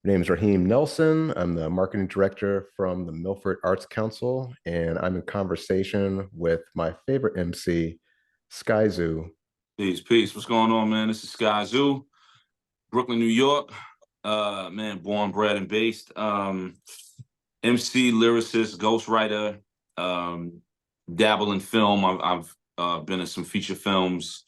My name is Raheem Nelson. I'm the marketing director from the Milford Arts Council, and I'm in conversation with my favorite MC, Skyzoo. Peace, peace. What's going on, man? This is Skyzoo, Brooklyn, New York. Man, born, bred, and based. MC, lyricist, ghostwriter. Um, dabble in film. I've been in some feature films,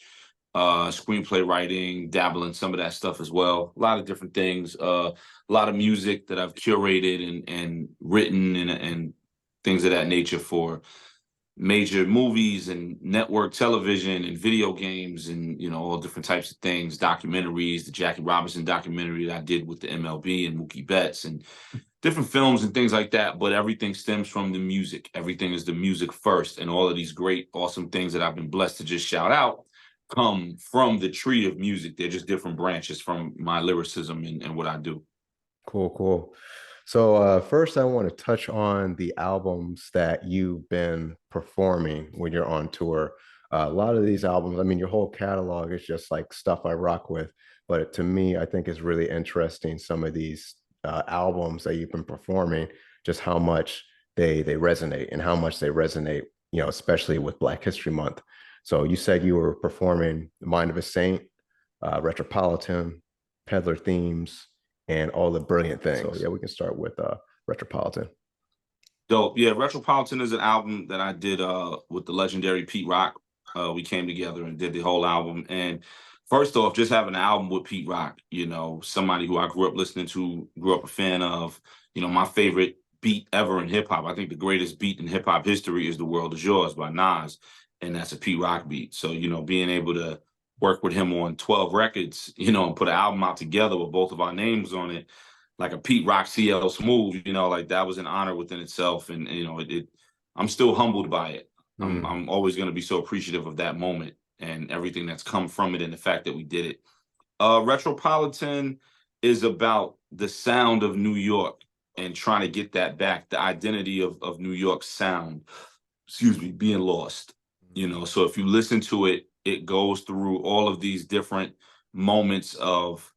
screenplay writing. Dabble in some of that stuff as well. A lot of different things. A lot of music that I've curated and written and things of that nature for major movies and network television and video games and all different types of things, documentaries, the Jackie Robinson documentary that I did with the MLB and Mookie Betts and different films and things like that. But everything stems from the music. Everything is the music first, and all of these great, awesome things that I've been blessed to just shout out come from the tree of music. They're just different branches from my lyricism and what I do. Cool, cool. So first, I want to touch on the albums that you've been performing when you're on tour. A lot of these albums, I mean, your whole catalog is just like stuff I rock with. But to me, I think it's really interesting some of these albums that you've been performing, just how much they resonate and how much they resonate, especially with Black History Month. So you said you were performing "The Mind of a Saint," Retropolitan, Peddler Themes, and All the Brilliant Things. So yeah, we can start with Retropolitan. Dope. Yeah, Retropolitan is an album that I did with the legendary Pete Rock. We came together and did the whole album. And first off, just having an album with Pete Rock, somebody who I grew up listening to, grew up a fan of, my favorite beat ever in hip hop. I think the greatest beat in hip hop history is The World Is Yours by Nas. And that's a Pete Rock beat. So, being able to work with him on 12 records, and put an album out together with both of our names on it, like a Pete Rock CL Smooth, like that was an honor within itself. And, I'm still humbled by it. I'm always going to be so appreciative of that moment and everything that's come from it and the fact that we did it. Retropolitan is about the sound of New York and trying to get that back, the identity of New York's sound, being lost. So if you listen to it, it goes through all of these different moments of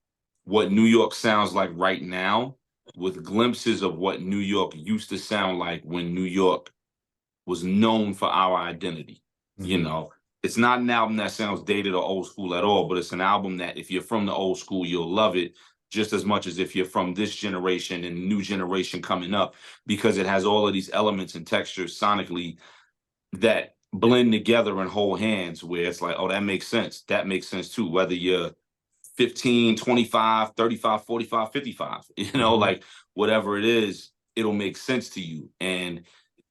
what New York sounds like right now, with glimpses of what New York used to sound like when New York was known for our identity. It's not an album that sounds dated or old school at all, but it's an album that if you're from the old school, you'll love it just as much as if you're from this generation and new generation coming up, because it has all of these elements and textures sonically that blend together and hold hands, where it's like, oh, that makes sense. That makes sense too, whether you're 15, 25, 35, 45, 55, like whatever it is, it'll make sense to you. And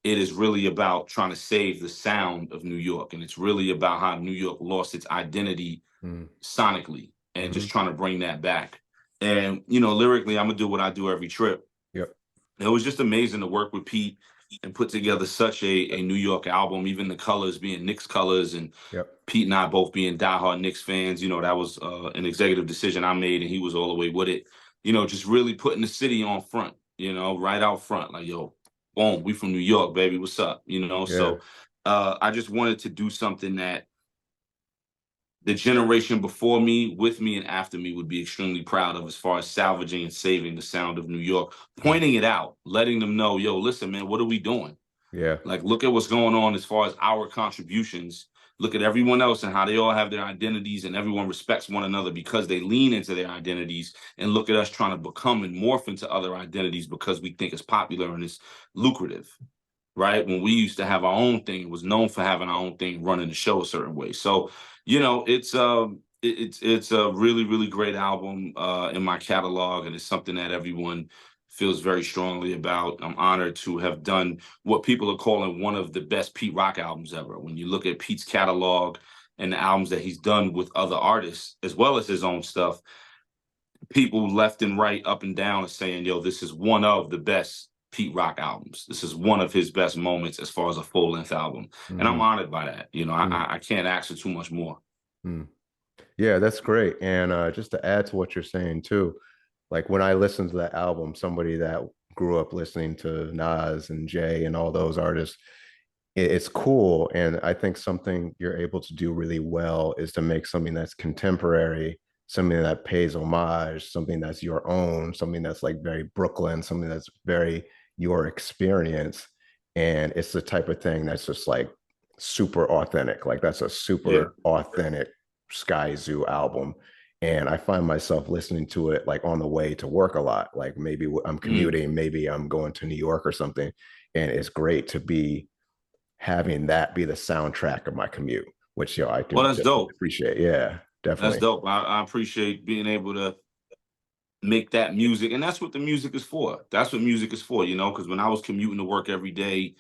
it is really about trying to save the sound of New York. And it's really about how New York lost its identity sonically and just trying to bring that back. And, lyrically, I'm going to do what I do every trip. Yep. It was just amazing to work with Pete and put together such a New York album, even the colors being Knicks colors, and Yep. Pete and I both being diehard Knicks fans. That was an executive decision I made, and he was all the way with it. Just really putting the city on front, right out front. Like, yo, boom, we from New York, baby. What's up? Yeah. So I just wanted to do something that the generation before me, with me, and after me would be extremely proud of, as far as salvaging and saving the sound of New York, pointing it out, letting them know, yo, listen, man, what are we doing? Yeah. Like, look at what's going on as far as our contributions. Look at everyone else and how they all have their identities, and everyone respects one another because they lean into their identities. And look at us trying to become and morph into other identities because we think it's popular and it's lucrative, right? When we used to have our own thing, it was known for having our own thing, running the show a certain way. So, it's a really, really great album in my catalog, and it's something that everyone feels very strongly about. I'm honored to have done what people are calling one of the best Pete Rock albums ever. When you look at Pete's catalog and the albums that he's done with other artists, as well as his own stuff, people left and right, up and down, are saying, yo, this is one of the best Pete Rock albums. This is one of his best moments as far as a full-length album. And I'm honored by that. I can't ask for too much more. Yeah, that's great. And just to add to what you're saying too, like when I listened to that album, somebody that grew up listening to Nas and Jay and all those artists, it's cool. And I think something you're able to do really well is to make something that's contemporary something that pays homage, something that's your own, something that's like very Brooklyn, something that's very your experience. And it's the type of thing that's just like super authentic. Like that's a Yeah. super authentic Skyzoo album. And I find myself listening to it like on the way to work a lot. Like maybe I'm Mm. commuting, maybe I'm going to New York or something. And it's great to be having that be the soundtrack of my commute, which I Well, can that's definitely dope. appreciate. Yeah, That's definitely. dope. I appreciate being able to make that music, and that's what the music is for. That's what music is for, because when I was commuting to work every day,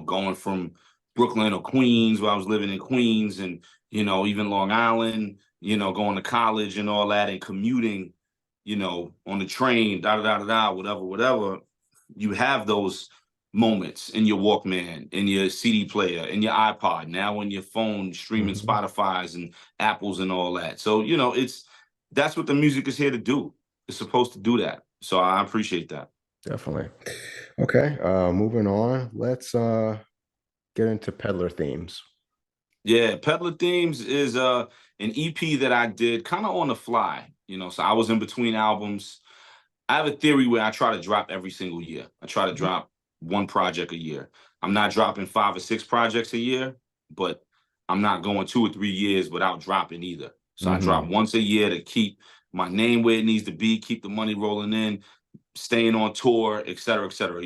going from Brooklyn or Queens, where I was living in Queens, and even Long Island, going to college and all that, and commuting, on the train, da da da da da, whatever, whatever. You have those moments in your Walkman, in your CD player, in your iPod, now in your phone, streaming Mhm. Spotify's and Apple's and all that. So that's what the music is here to do. It's supposed to do that. So I appreciate that. Definitely. Okay, moving on. Let's get into peddler themes. Yeah, Peddler Themes is an EP that I did kind of on the fly. So I was in between albums. I have a theory where I try to drop every single year. I try to Mhm. drop one project a year. I'm not dropping 5 or 6 projects a year, but I'm not going 2 or 3 years without dropping either. So I drop Mhm. once a year to keep my name where it needs to be, keep the money rolling in, staying on tour, et cetera, et cetera.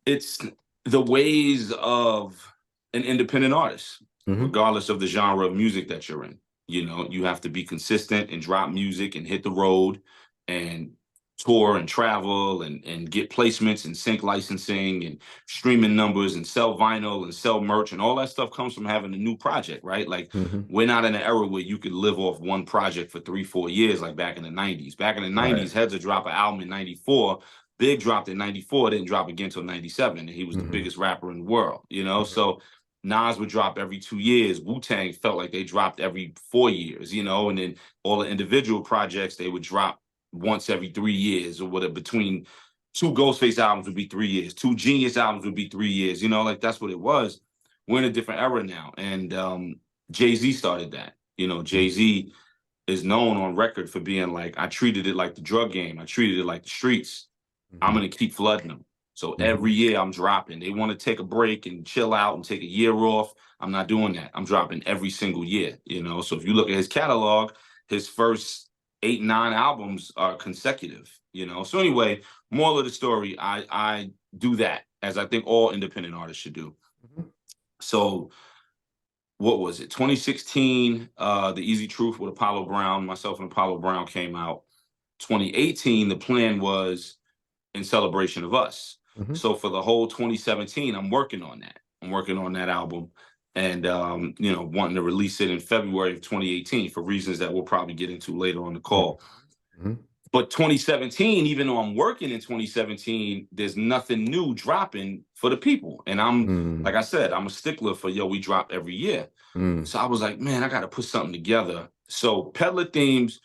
It's the ways of an independent artist, Mhm. regardless of the genre of music that you're in. You have to be consistent and drop music and hit the road and tour and travel and get placements and sync licensing and streaming numbers and sell vinyl and sell merch, and all that stuff comes from having a new project, right? Like, Mhm. we're not in an era where you could live off one project for 3 4 years like back in the 90s. Back in the Right. 90s, Heads would drop an album in 94. Big dropped in 94, didn't drop again until 97, and he was the Mhm. biggest rapper in the world. Mhm. So Nas would drop every 2 years. Wu-Tang felt like they dropped every 4 years, and then all the individual projects they would drop once every 3 years, or whatever. Between two Ghostface albums would be 3 years, two Genius albums would be 3 years, like that's what it was. We're in a different era now. And Jay-Z started that. Mhm. Jay-Z is known on record for being like, I treated it like the drug game. I treated it like the streets. I'm Mhm. going to keep flooding them. So every Mhm. year I'm dropping. They want to take a break and chill out and take a year off. I'm not doing that. I'm dropping every single year. So if you look at his catalog, his first 8 9 albums are consecutive. So anyway, moral of the story, I do that, as I think all independent artists should do. Mhm. So what was it? 2016, The Easy Truth with Apollo Brown, myself and Apollo Brown came out. 2018, the plan was In Celebration of Us. Mhm. So for the whole 2017, I'm working on that. I'm working on that album, and wanting to release it in February of 2018 for reasons that we'll probably get into later on the call. Mhm. But 2017, even though I'm working in 2017, there's nothing new dropping for the people. And I'm, like Mhm. I said, I'm a stickler for, we drop every year. Mhm. So I was like, man, I got to put something together. So Peddler Themes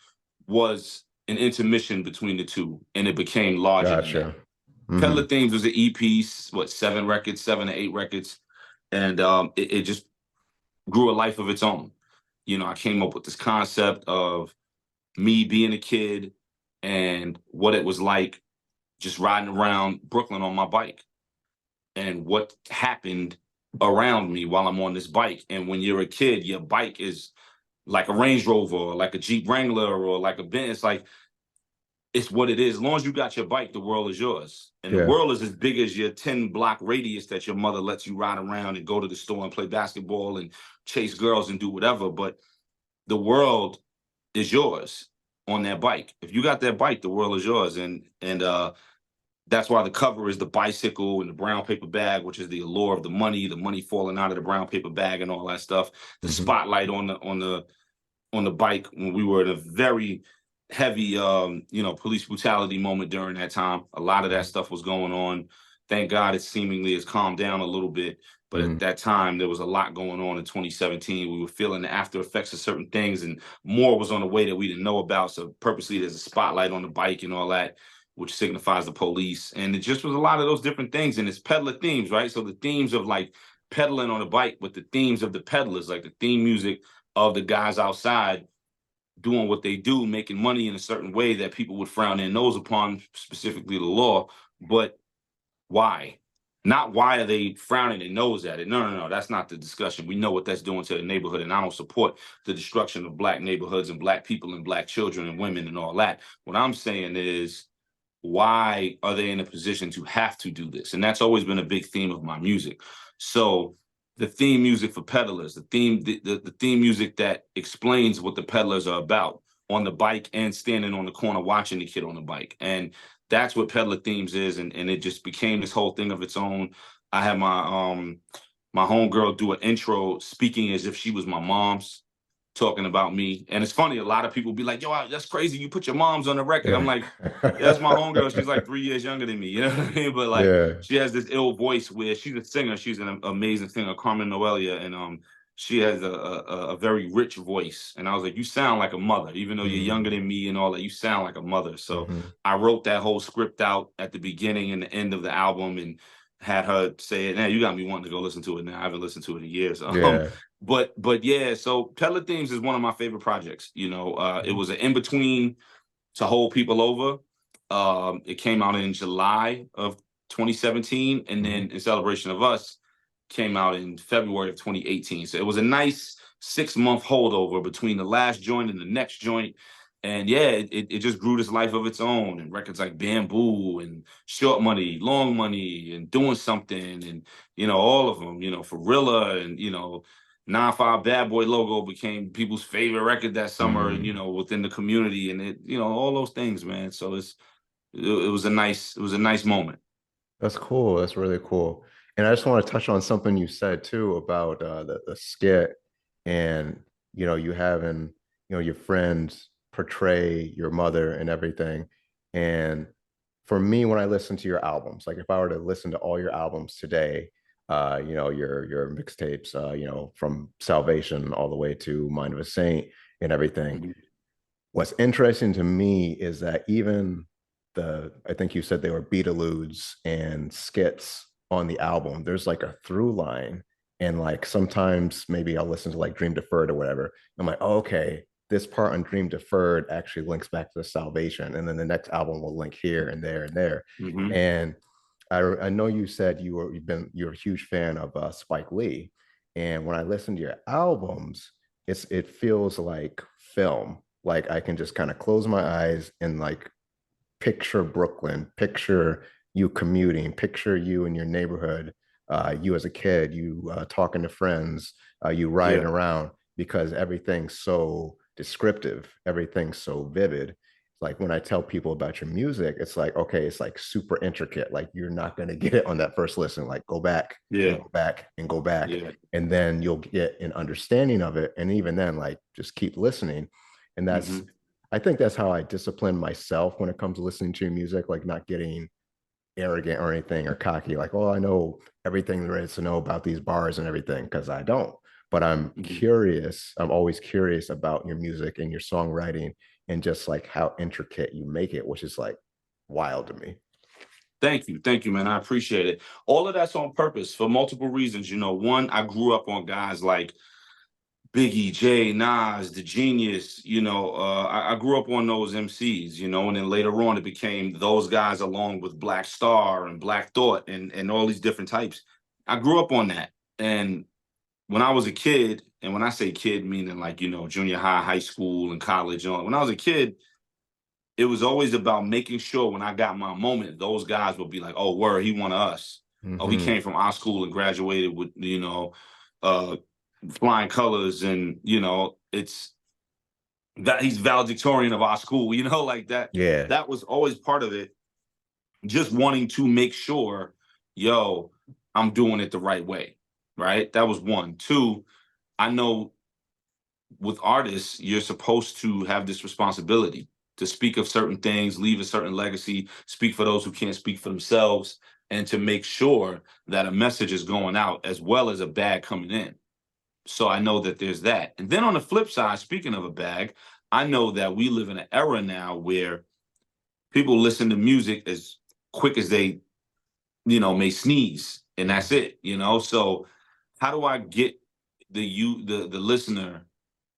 was an intermission between the two, and it became larger than that. Gotcha. Peddler Mhm. Themes was an EP, what, 7 records, 7 to 8 records, and it just grew a life of its own. I came up with this concept of me being a kid and what it was like just riding around Brooklyn on my bike, and what happened around me while I'm on this bike. And when you're a kid, your bike is like a Range Rover or like a Jeep Wrangler or like a Benz. It's like, it's what it is. As long as you got your bike, the world is yours. And the Yeah. world is as big as your 10 block radius that your mother lets you ride around and go to the store and play basketball and chase girls and do whatever. But the world is yours on that bike. If you got that bike, the world is yours. And that's why the cover is the bicycle and the brown paper bag, which is the allure of the money falling out of the brown paper bag and all that stuff. The Mhm. spotlight on the bike when we were in a very heavy police brutality moment during that time. A lot of that Mhm. stuff was going on. Thank God it seemingly has calmed down a little bit. But at Mhm. that time, there was a lot going on in 2017. We were feeling the after effects of certain things, and more was on the way that we didn't know about. So purposely, there's a spotlight on the bike and all that, which signifies the police. And it just was a lot of those different things. And it's peddler themes, right? So the themes of like pedaling on a bike, with the themes of the peddlers, like the theme music of the guys outside doing what they do, making money in a certain way that people would frown their nose upon, specifically the law. But why? Not why are they frowning their nose at it? No, no, no. That's not the discussion. We know what that's doing to the neighborhood, and I don't support the destruction of black neighborhoods and black people and black children and women and all that. What I'm saying is, why are they in a position to have to do this? And that's always been a big theme of my music. So the theme music for peddlers, the theme music that explains what the peddlers are about on the bike and standing on the corner watching the kid on the bike. And that's what peddler themes is. And it just became this whole thing of its own. I had my homegirl do an intro speaking as if she was my mom's, talking about me. And it's funny, a lot of people be like, yo, that's crazy. You put your mom's on the record. I'm Yeah. like, yeah, that's my homegirl. She's like 3 years younger than me. You know what I mean? But like, Yeah. she has this ill voice where she's a singer. She's an amazing singer, Carmen Noelia. And she has a very rich voice. And I was like, you sound like a mother, even though you're younger Mm-hmm. than me and all that, you sound like a mother. So Mm-hmm. I wrote that whole script out at the beginning and the end of the album and had her say it. Now you got me wanting to go listen to it now. I haven't listened to it in years. Yeah. But yeah, so Peddler Themes is one of my favorite projects. It was an in-between to hold people over. It came out in July of 2017, and Mm-hmm. then In Celebration of Us came out in February of 2018. So it was a nice 6-month holdover between the last joint and the next joint. And yeah, it just grew this life of its own. And records like Bamboo and Short Money, Long Money, and Doing Something, and all of them, Forilla, and 9-5 Bad Boy Logo became people's favorite record that summer, and Mm-hmm. within the community, and all those things, man. So it was a nice moment. That's cool. That's really cool. And I just want to touch on something you said too about the skit and you having your friends portray your mother and everything. And for me, when I listen to your albums, like if I were to listen to all your albums today, your mixtapes, from Salvation all the way to Mind of a Saint and everything, Mhm. what's interesting to me is that even I think you said they were Beetlejuice and skits on the album, there's like a through line. And like sometimes maybe I'll listen to like Dream Deferred or whatever. I'm like, oh, okay, this part on Dream Deferred actually links back to the Salvation. And then the next album will link here and there and there. Mhm. And I know you said you're a huge fan of Spike Lee. And when I listen to your albums, it feels like film. Like I can just kind of close my eyes and like picture Brooklyn, picture you commuting, picture you in your neighborhood, you as a kid, you talking to friends, you riding Yeah. around, because everything's so descriptive, everything's so vivid. Like when I tell people about your music, it's like, okay, it's like super intricate. Like you're not going to get it on that first listen. Like go back and Yeah. go back and go back. Yeah. And then you'll get an understanding of it. And even then, like just keep listening. And Hmm. I think that's how I discipline myself when it comes to listening to music, like not getting arrogant or anything or cocky, like, oh, I know everything there is to know about these bars and everything, because I don't. But I'm Hmm. curious. I'm always curious about your music and your songwriting and just like how intricate you make it, which is like wild to me. Thank you, man. I appreciate it. All of that's on purpose for multiple reasons. One, I grew up on guys like Biggie, Jay, Nas, The Genius. I grew up on those MCs. And then later on it became those guys along with Black Star and Black Thought and all these different types. I grew up on that. And when I was a kid, and when I say kid, meaning like, junior high, high school, and college, when I was a kid, it was always about making sure when I got my moment, those guys would be like, oh, word, he one of us. Oh, he Mm-hmm. came from our school and graduated with, uh, flying colors. And, it's that he's valedictorian of our school, like that. Yeah. That was always part of it. Just wanting to make sure, yo, I'm doing it the right way. Right. That was one. Two, I know with artists, you're supposed to have this responsibility to speak of certain things, leave a certain legacy, speak for those who can't speak for themselves, and to make sure that a message is going out as well as a bag coming in. So I know that there's that. And then on the flip side, speaking of a bag, I know that we live in an era now where people listen to music as quick as they, may sneeze, and that's Mm-hmm. it. So how do I get the listener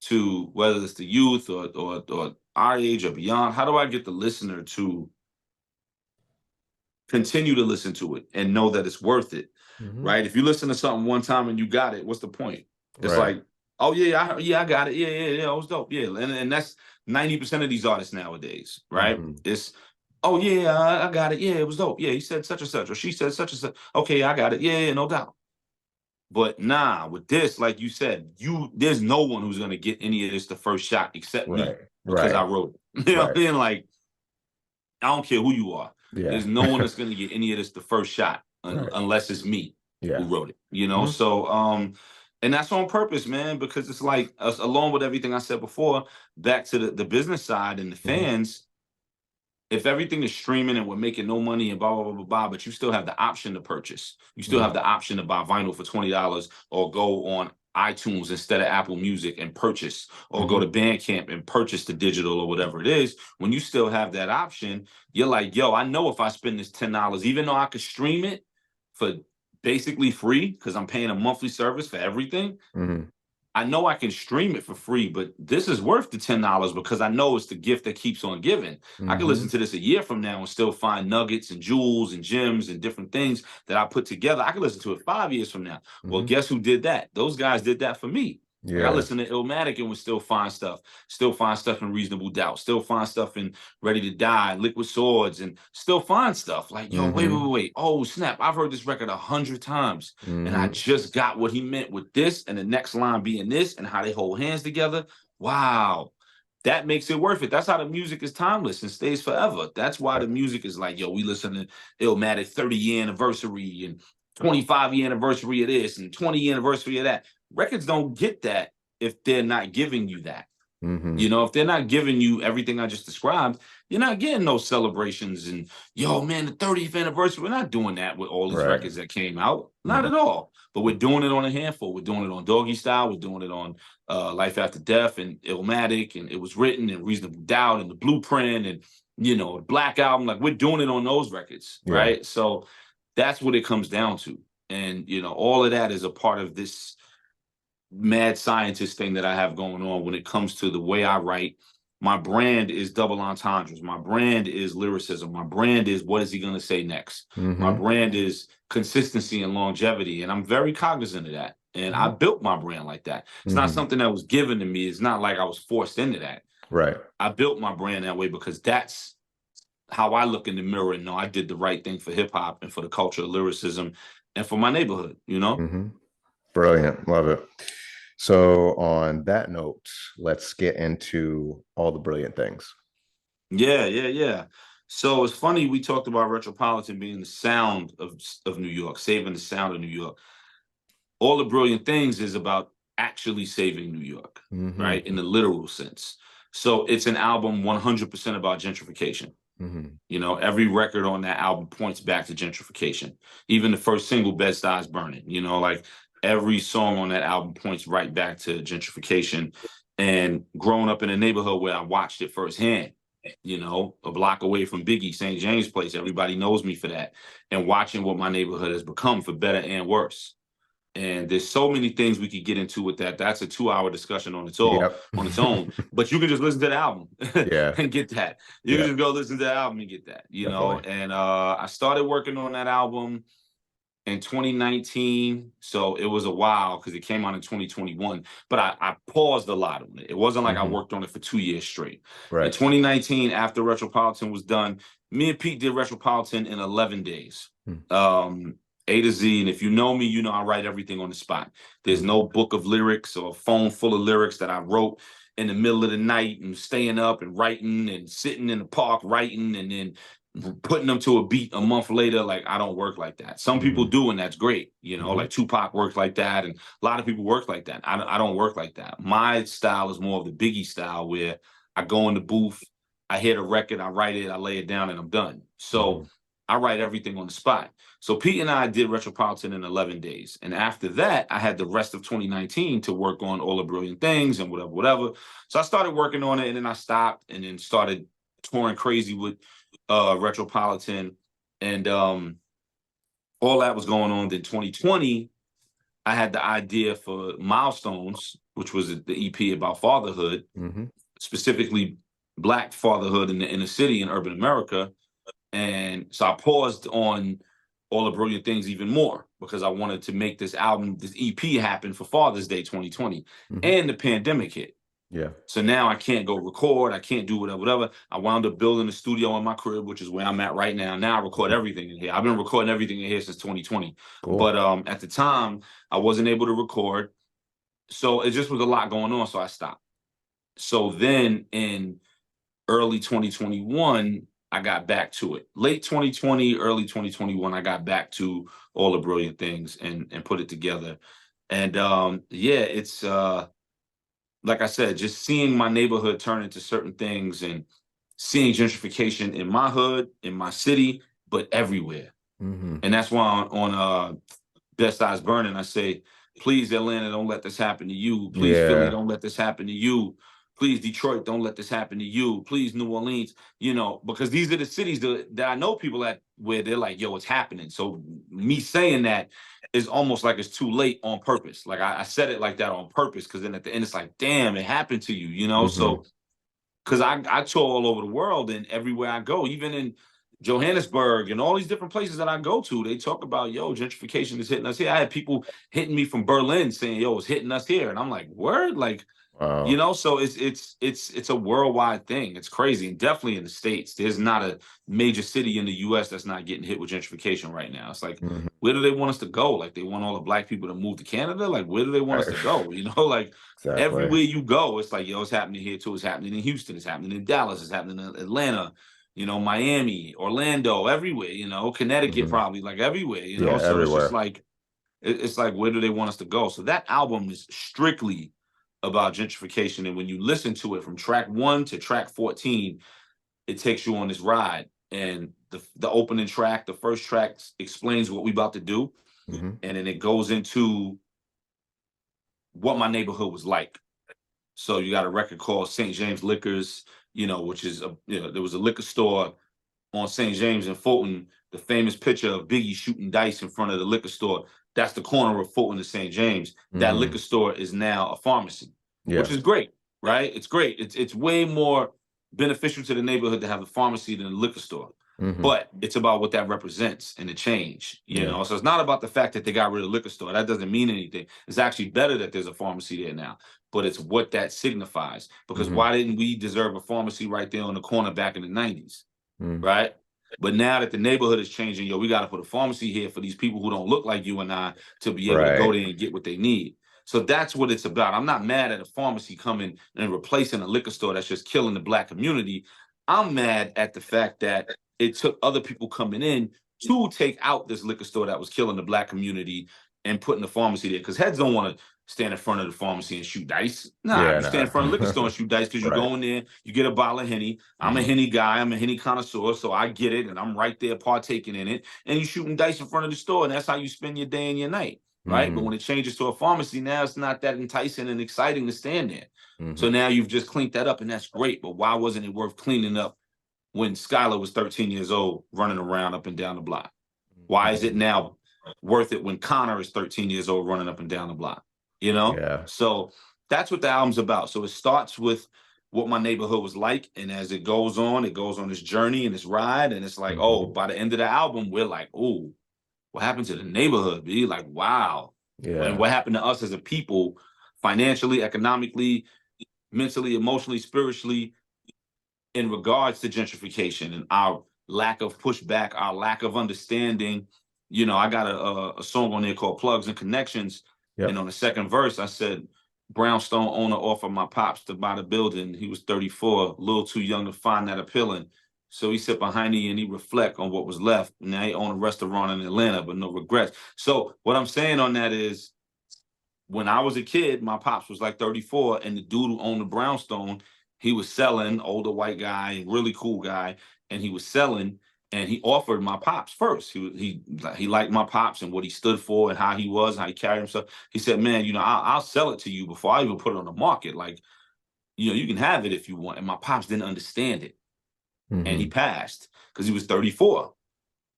to whether it's the youth or our age or beyond? How do I get the listener to continue to listen to it and know that it's worth it, Hmm. right? If you listen to something one time and you got it, what's the point? It's Right. like, oh yeah, I got it. Yeah, it was dope. Yeah, and that's 90% of these artists nowadays, right? Hmm. It's oh yeah, I got it. Yeah, it was dope. Yeah, he said such and such, or she said such and such. Okay, I got it. Yeah, no doubt. But nah, with this, like you said, there's no one who's gonna get any of this the first shot except me Right. because I Right. wrote it. You know what Right. I mean? Like I don't care who you are. Yeah. There's no one that's going to get any of this the first shot Right. unless it's me who Yeah. wrote it, you know? Hmm. So, and that's on purpose, man, because it's like, along with everything I said before, back to the business side and the Hmm. fans, if everything is streaming and we're making no money and blah, blah, blah, blah, blah, but you still have the option to purchase, you still have Hmm. the option to buy vinyl for $20 or go on iTunes instead of Apple Music and purchase, or go Hmm. to Bandcamp and purchase the digital or whatever it is. When you still have that option, you're like, yo, I know if I spend this $10, even though I could stream it for basically free because I'm paying a monthly service for everything, Hmm. I know I can stream it for free, but this is worth the $10 because I know it's the gift that keeps on giving. I can listen Hmm. to this a year from now and still find nuggets and jewels and gems and different things that I put together. I can listen to it 5 years from now. Well, Hmm. guess who did that? Those guys did that for me. Like I Yeah. listen to Illmatic and would still find stuff in Reasonable Doubt, still find stuff in Ready to Die, Liquid Swords, and still find stuff like, yo, Hmm. wait. Oh, snap. I've heard this record 100 times. And I Hmm. just got what he meant with this and the next line being this and how they hold hands together. Wow. That makes it worth it. That's how the music is timeless and stays forever. That's why the Right. music is like, yo, we listen to Illmatic 30-year anniversary and 25-year anniversary of this and 20-year anniversary of that. Records don't get that if they're not giving you that. Hmm. You know, if they're not giving you everything I just described, you're not getting those celebrations and yo, man, the 30th anniversary. We're not doing that with all these Right. records that came out. Not No. at all. But we're doing it on a handful. We're doing it on Doggy Style. We're doing it on Life After Death and Illmatic, and It Was Written and Reasonable Doubt and The Blueprint and the Black Album. Like we're doing it on those records, Yeah. right? So that's what it comes down to. And all of that is a part of this mad scientist thing that I have going on when it comes to the way I write. My brand is double entendres. My brand is lyricism. My brand is what is he going to say next? My Hmm. brand is consistency and longevity. And I'm very cognizant of that. And I built my brand like that. It's not Hmm. something that was given to me. It's not like I was forced into that. Right. I built my brand that way because that's how I look in the mirror and know I did the right thing for hip hop and for the culture of lyricism and for my neighborhood. Hmm. Brilliant. Love it. So, on that note, let's get into all the brilliant things. Yeah. So it's funny we talked about Retropolitan being the sound of New York, saving the sound of New York. All the brilliant things is about actually saving New York, Hmm. right? In the literal sense. So it's an album 100% about gentrification. Hmm. Every record on that album points back to gentrification. Even the first single, Bed-Stuy Burning, like every song on that album points right back to gentrification. And growing up in a neighborhood where I watched it firsthand, a block away from Biggie, St. James Place, everybody knows me for that. And watching what my neighborhood has become for better and worse. And there's so many things we could get into with that. That's a 2-hour discussion Yep. on its own. But you can just listen to the album Yeah. and get that. You can Yeah. just go listen to the album and get that. Definitely. And I started working on that album in 2019. So it was a while because it came out in 2021. But I paused a lot on it. It wasn't like I Hmm. worked on it for 2 years straight. In Right. 2019, after Retropolitan was done, me and Pete did Retropolitan in 11 days. Um, A to Z. And if you know me, I write everything on the spot. There's Hmm. no book of lyrics or a phone full of lyrics that I wrote in the middle of the night and staying up and writing and sitting in the park writing and then putting them to a beat a month later. Like I don't work like that. Some people Hmm. do, and that's great. Hmm. Like Tupac works like that, and a lot of people work like that. I don't work like that. My style is more of the Biggie style, where I go in the booth, I hit a record, I write it, I lay it down, and I'm done. So Hmm. I write everything on the spot. So Pete and I did Retropolitan in 11 days. And after that, I had the rest of 2019 to work on all the brilliant things and whatever. So I started working on it and then I stopped and then started touring crazy with Retropolitan. And all that was going on. Then 2020, I had the idea for Milestones, which was the EP about fatherhood, Mm-hmm. specifically Black fatherhood in the inner city in urban America. And so I paused on All the Brilliant Things even more because I wanted to make this album, this EP happen for Father's Day 2020. Mm-hmm. And the pandemic hit. Yeah. So now I can't go record. I can't do whatever, whatever. I wound up building a studio in my crib, which is where I'm at right now. Now I record Mm-hmm. everything in here. I've been recording everything in here since 2020. But Cool. at the time, I wasn't able to record. So it just was a lot going on. So I stopped. So then in early 2021, I got back to it. Late 2020, early 2021, I got back to All the Brilliant Things and put it together. And yeah, it's like I said, just seeing my neighborhood turn into certain things and seeing gentrification in my hood, in my city, but everywhere. Mm-hmm. And that's why on Best Eyes Burning, I say, please, Atlanta, don't let this happen to you. Please, Philly, Yeah. don't let this happen to you. Please, Detroit, don't let this happen to you. Please, New Orleans, because these are the cities that I know people at where they're like, yo, it's happening. So me saying that is almost like it's too late on purpose. Like I said it like that on purpose because then at the end it's like, damn, it happened to you, Mm-hmm. So because I tour all over the world and everywhere I go, even in Johannesburg and all these different places that I go to, they talk about, yo, gentrification is hitting us here. I had people hitting me from Berlin saying, yo, it's hitting us here. And I'm like, word? Like, Wow. so it's a worldwide thing. It's crazy. And definitely in the States. There's not a major city in the US that's not getting hit with gentrification right now. It's like, Mm-hmm. where do they want us to go? Like they want all the Black people to move to Canada? Like, where do they want us Right. to go? Like Exactly. everywhere you go, it's like, yo, it's happening here too. It's happening in Houston, it's happening in Dallas, it's happening in Atlanta, Miami, Orlando, everywhere, Connecticut, Mm-hmm. probably like everywhere, Yeah, So it's just everywhere. like it's like, where do they want us to go? So that album is strictly about gentrification. And when you listen to it from track 1 to track 14, it takes you on this ride. And the opening track, the first track, explains what we about to do. Mm-hmm. And then it goes into what my neighborhood was like. So you got a record called St. James Liquors, which is there was a liquor store on St. James in Fulton. The famous picture of Biggie shooting dice in front of the liquor store. That's the corner of Fulton to St. James. That Mm-hmm. liquor store is now a pharmacy, which Yeah. is great, right? It's great. It's way more beneficial to the neighborhood to have the pharmacy than the liquor store. Mm-hmm. But it's about what that represents and the change, Yeah. So it's not about the fact that they got rid of the liquor store. That doesn't mean anything. It's actually better that there's a pharmacy there now. But it's what that signifies. Because Mm-hmm. why didn't we deserve a pharmacy right there on the corner back in the 90s? Mm-hmm. Right? But now that the neighborhood is changing, we got to put a pharmacy here for these people who don't look like you and I to be able to go Right. there and get what they need. So that's what it's about. I'm not mad at a pharmacy coming and replacing a liquor store that's just killing the Black community. I'm mad at the fact that it took other people coming in to take out this liquor store that was killing the Black community and putting the pharmacy there. Because heads don't want to stand in front of the pharmacy and shoot dice. Nah, Yeah, you stand in front of the liquor store no. and shoot dice because you Right. go in there, you get a bottle of Henny. I'm a Mm-hmm. Henny guy. I'm a Henny connoisseur, so I get it, and I'm right there partaking in it. And you shooting dice in front of the store, and that's how you spend your day and your night, right? But Mm-hmm. when it changes to a pharmacy, now it's not that enticing and exciting to stand there. Mm-hmm. So now you've just cleaned that up, and that's great. But why wasn't it worth cleaning up when Skylar was 13 years old, running around up and down the block? Why is it Mm-hmm. now worth it when Connor is 13 years old, running up and down the block? Yeah. So that's what the album's about. So it starts with what my neighborhood was like, and as it goes on this journey and this ride, and it's like, oh, Mm-hmm. by the end of the album, we're like, oh, what happened to the neighborhood? Be like, wow, and Yeah. what happened to us as a people, financially, economically, mentally, emotionally, spiritually, in regards to gentrification and our lack of pushback, our lack of understanding. I got a song on there called Plugs and Connections. And Yep. on the second verse, I said, brownstone owner offered my pops to buy the building. He was 34, a little too young to find that appealing. So he sit behind me and he reflect on what was left. Now he own a restaurant in Atlanta, but no regrets. So what I'm saying on that is, when I was a kid, my pops was like 34, and the dude who owned the brownstone, he was selling, older white guy, really cool guy, and he was selling, and he offered my pops first. He liked my pops and what he stood for and how he was, how he carried himself. He said, "Man, I'll sell it to you before I even put it on the market. Like, you can have it if you want." And my pops didn't understand it, and he Mm-hmm. passed because he was 34.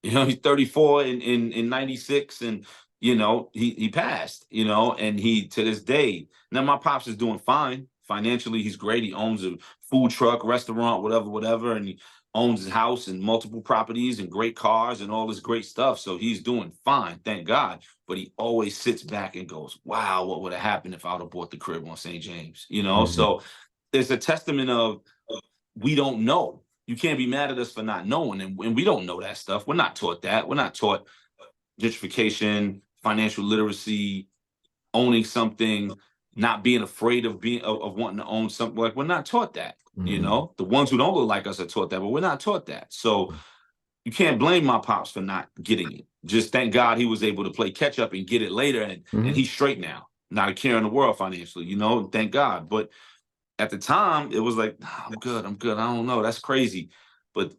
He's 34 in 96, and you know, he passed, you know, and he to this day, now my pops is doing fine. Financially, he's great. He owns a food truck, restaurant, whatever, whatever, and he owns his house and multiple properties and great cars and all this great stuff. So he's doing fine, thank God. But he always sits back and goes, wow, what would have happened if I would have bought the crib on St. James? You know, Hmm. so it's a testament of we don't know. You can't be mad at us for not knowing, and we don't know that stuff. We're not taught that. We're not taught gentrification, financial literacy, owning something, not being afraid of being of wanting to own something. Like we're not taught that. You Hmm. know, the ones who don't look like us are taught that, but we're not taught that. So you can't blame my pops for not getting it. Just thank God he was able to play catch up and get it later, and Hmm. he's straight now, not a care in the world financially. You know, thank God. But at the time, it was like, nah, I'm good, I'm good. I don't know, that's crazy. But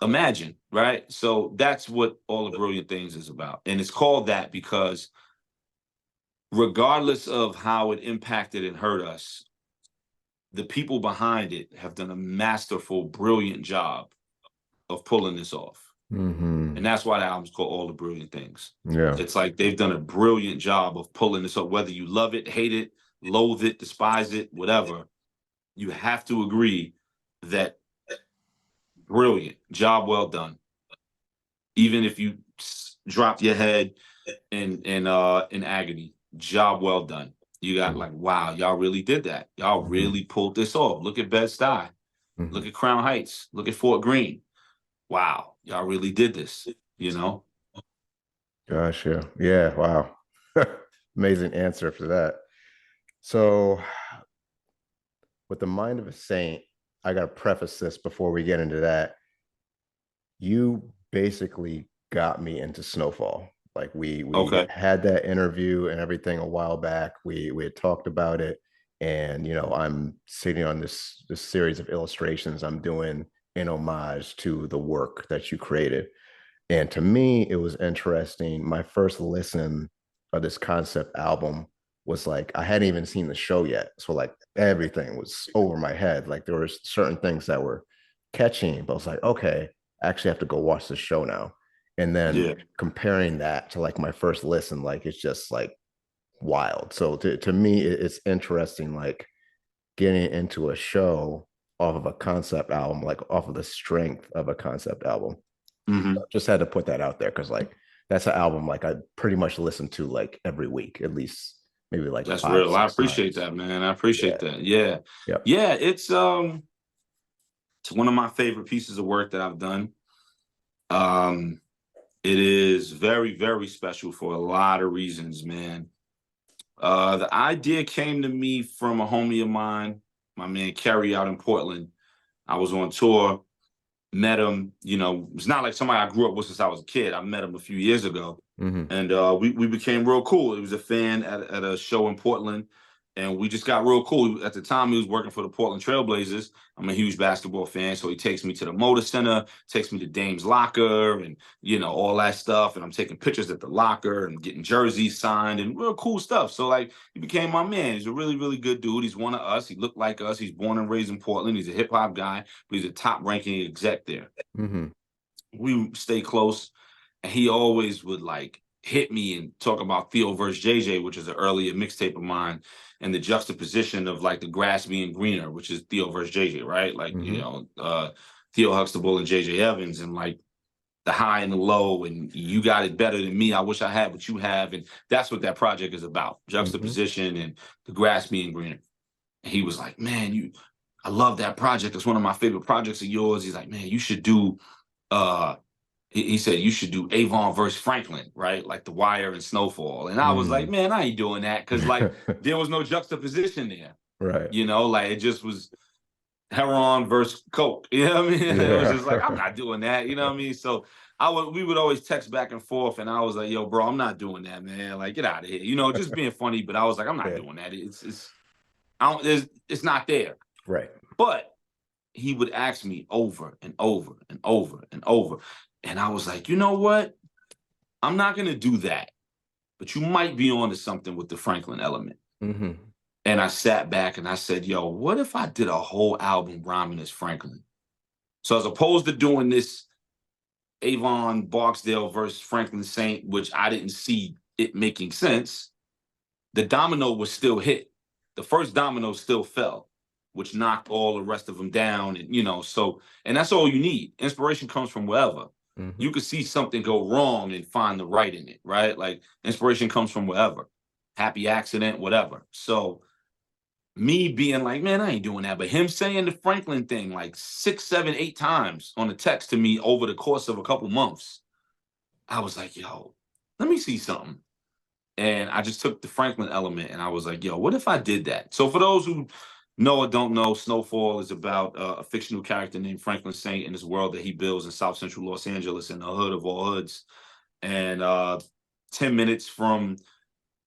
imagine, right? So that's what all the brilliant things is about. And it's called that because regardless of how it impacted and hurt us, the people behind it have done a masterful, brilliant job of pulling this off. Hmm. And that's why the album's called All the Brilliant Things. Yeah. It's like they've done a brilliant job of pulling this up, whether you love it, hate it, loathe it, despise it, whatever. You have to agree that brilliant job, well done. Even if you dropped your head in agony, job well done. You got like, wow, y'all really did that. Y'all Hmm. really pulled this off. Look at Bed-Stuy. Hmm. Look at Crown Heights. Look at Fort Greene. Wow, y'all really did this. You know. Gotcha. Yeah. Wow. Amazing answer for that. So, with the mind of a saint, I got to preface this before we get into that. You basically got me into Snowfall. Like we Okay. had that interview and everything a while back. We had talked about it, and I'm sitting on this series of illustrations I'm doing in homage to the work that you created. And to me, it was interesting. My first listen of this concept album was like, I hadn't even seen the show yet. So like everything was over my head. Like there were certain things that were catching, but I was like, okay, I actually have to go watch the show now. And then Yeah. comparing that to like my first listen, like it's just like wild. So to me, it's interesting, like getting into a show off of a concept album, like off of the strength of a concept album. Hmm. Just had to put that out there because like that's an album like I pretty much listen to like every week, at least maybe like That's five, real. I six appreciate times. that, man. I Yeah. appreciate that. Yeah. Yep. Yeah. It's one of my favorite pieces of work that I've done. Um, it is very, very special for a lot of reasons, man. The idea came to me from a homie of mine, my man Kerry out in Portland. I was on tour, met him. You know, it's not like somebody I grew up with since I was a kid. I met him a few years ago, Mm-hmm. and we became real cool. He was a fan at a show in Portland, and we just got real cool. At the time, he was working for the Portland Trailblazers. I'm a huge basketball fan, so he takes me to the Motor Center, takes me to Dame's locker, and all that stuff. And I'm taking pictures at the locker and getting jerseys signed and real cool stuff. So like, he became my man. He's a really, really good dude. He's one of us. He looked like us. He's born and raised in Portland. He's a hip hop guy, but he's a top ranking exec there. Mm-hmm. We stay close, and he always would like hit me and talk about Theo versus JJ, which is an earlier mixtape of mine, and the juxtaposition of like the grass being greener, which is Theo versus JJ, right? Like, Mm-hmm. Theo Huxtable and JJ Evans, and like the high and the low, and you got it better than me. I wish I had what you have. And that's what that project is about, Mm-hmm. juxtaposition and the grass being greener. And he was like, man, I love that project. It's one of my favorite projects of yours. He's like, man, you should do uh he said you should do Avon versus Franklin, right? Like The Wire and Snowfall. And I was like, Mm. man, I ain't doing that because like there was no juxtaposition there. Right. Like it just was heroin versus coke. You know what I mean? It was Yeah. just like, I'm not doing that. You know what I mean? So we would always text back and forth, and I was like, yo, bro, I'm not doing that, man. Like, get out of here. Just being funny, but I was like, I'm not Yeah. doing that. It's I don't it's not there. Right. But he would ask me over and over and over and over. And I was like, you know what? I'm not gonna do that. But you might be onto something with the Franklin element. Mm-hmm. And I sat back and I said, yo, what if I did a whole album rhyming as Franklin? So as opposed to doing this Avon Barksdale versus Franklin Saint, which I didn't see it making sense, the domino was still hit. The first domino still fell, which knocked all the rest of them down. And, so, and that's all you need. Inspiration comes from wherever. Hmm. You could see something go wrong and find the right in it, right? Like inspiration comes from wherever. Happy accident, whatever. So me being like, man, I ain't doing that. But him saying the Franklin thing like 6, 7, 8 times on a text to me over the course of a couple months, I was like, yo, let me see something. And I just took the Franklin element and I was like, yo, what if I did that? So for those who know or don't know, Snowfall is about a fictional character named Franklin Saint in this world that he builds in South Central Los Angeles in the hood of all hoods. And 10 minutes from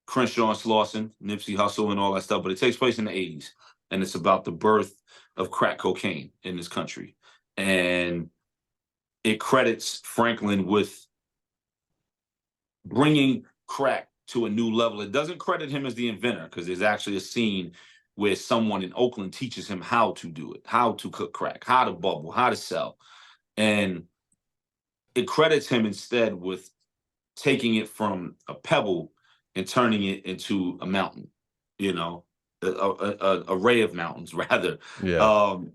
Crenshaw and Slauson, Nipsey Hussle and all that stuff, but it takes place in the 80s. And it's about the birth of crack cocaine in this country. And it credits Franklin with bringing crack to a new level. It doesn't credit him as the inventor because there's actually a scene where someone in Oakland teaches him how to do it, how to cook crack, how to bubble, how to sell. And it credits him instead with taking it from a pebble and turning it into a mountain, you know, a array of mountains rather. Yeah. Um,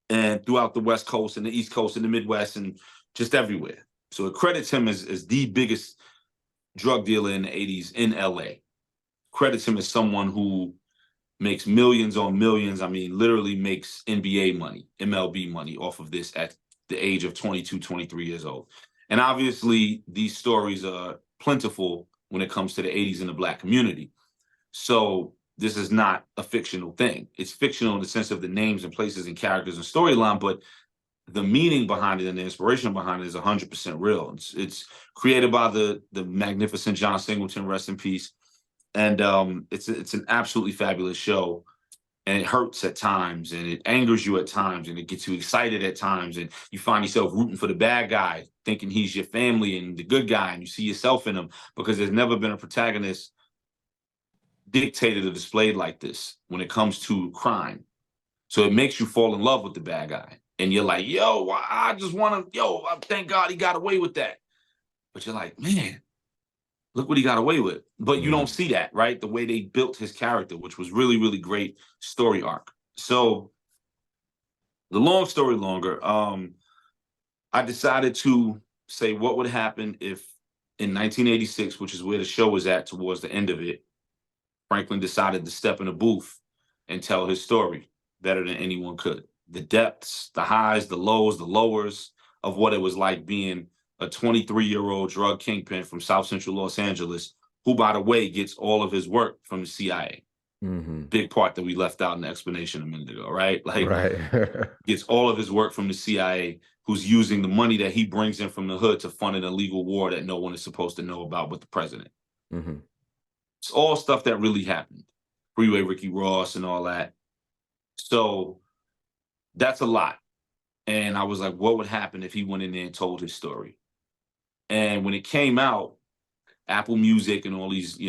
and throughout the West Coast and the East Coast and the Midwest and just everywhere. So it credits him as the biggest drug dealer in the 80s in LA. Credits him as someone who makes millions on millions. I mean, literally makes NBA money, MLB money off of this at the age of 22, 23 years old. And obviously, these stories are plentiful when it comes to the 80s in the Black community. So this is not a fictional thing. It's fictional in the sense of the names and places and characters and storyline, but the meaning behind it and the inspiration behind it is 100% real. It's created by the magnificent John Singleton, rest in peace. And it's an absolutely fabulous show. And it hurts at times and it angers you at times and it gets you excited at times and you find yourself rooting for the bad guy, thinking he's your family and the good guy, and you see yourself in him because there's never been a protagonist dictated or displayed like this when it comes to crime. So it makes you fall in love with the bad guy. And you're like, yo, I just want to, thank God he got away with that. But you're like, man, look what he got away with. But you don't Hmm. see that, right? The way they built his character, which was really, really great story arc. So the long story longer, I decided to say what would happen if in 1986, which is where the show was at towards the end of it, Franklin decided to step in a booth and tell his story better than anyone could. The depths, the highs, the lows, the lowers of what it was like being a 23-year-old drug kingpin from South Central Los Angeles, who, by the way, gets all of his work from the CIA. Hmm. Big part that we left out in the explanation a minute ago, right? Like, Right. gets all of his work from the CIA, who's using the money that he brings in from the hood to fund an illegal war that no one is supposed to know about but the president. Hmm. It's all stuff that really happened. Freeway Ricky Ross and all that. So that's a lot. And I was like, what would happen if he went in there and told his story? And when it came out, Apple Music and all these,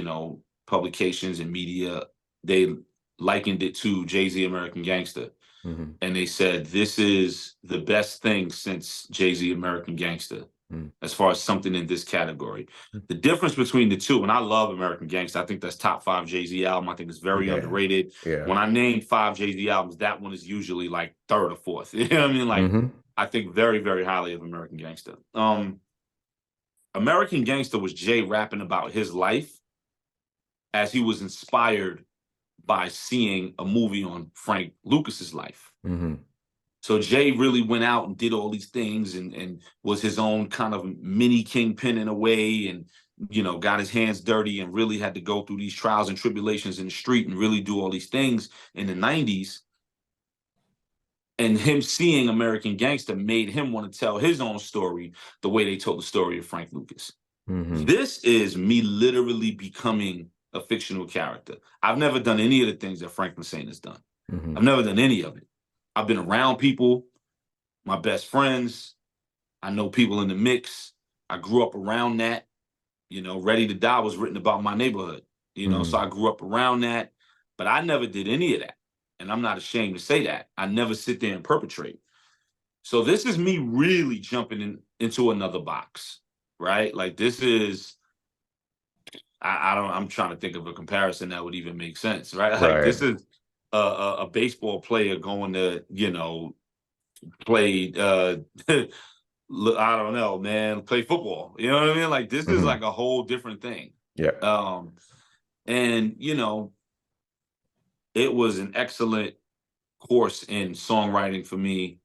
publications and media, they likened it to Jay-Z American Gangster. Hmm. And they said, this is the best thing since Jay-Z American Gangster, Hmm. as far as something in this category. The difference between the two, and I love American Gangster. I think that's top 5 Jay-Z album. I think it's very Yeah. underrated. Yeah. When I name 5 Jay-Z albums, that one is usually like third or fourth. You know what I mean? Like, Hmm. I think very, very highly of American Gangster. American Gangster was Jay rapping about his life as he was inspired by seeing a movie on Frank Lucas's life. Hmm. So Jay really went out and did all these things and was his own kind of mini kingpin in a way, and got his hands dirty and really had to go through these trials and tribulations in the street and really do all these things in the 90s. And him seeing American Gangster made him want to tell his own story the way they told the story of Frank Lucas. Hmm. This is me literally becoming a fictional character. I've never done any of the things that Franklin Saint has done. Hmm. I've never done any of it. I've been around people, my best friends. I know people in the mix. I grew up around that. Ready to Die was written about my neighborhood, so Hmm. I grew up around that, but I never did any of that. And I'm not ashamed to say that. I never sit there and perpetrate. So this is me really jumping into another box, right? Like this is I'm trying to think of a comparison that would even make sense, right? Like Right. this is a baseball player going to, play I don't know, man, play football. You know what I mean? Like this is Hmm. like a whole different thing. Yeah. Um, and it was an excellent course in songwriting for me,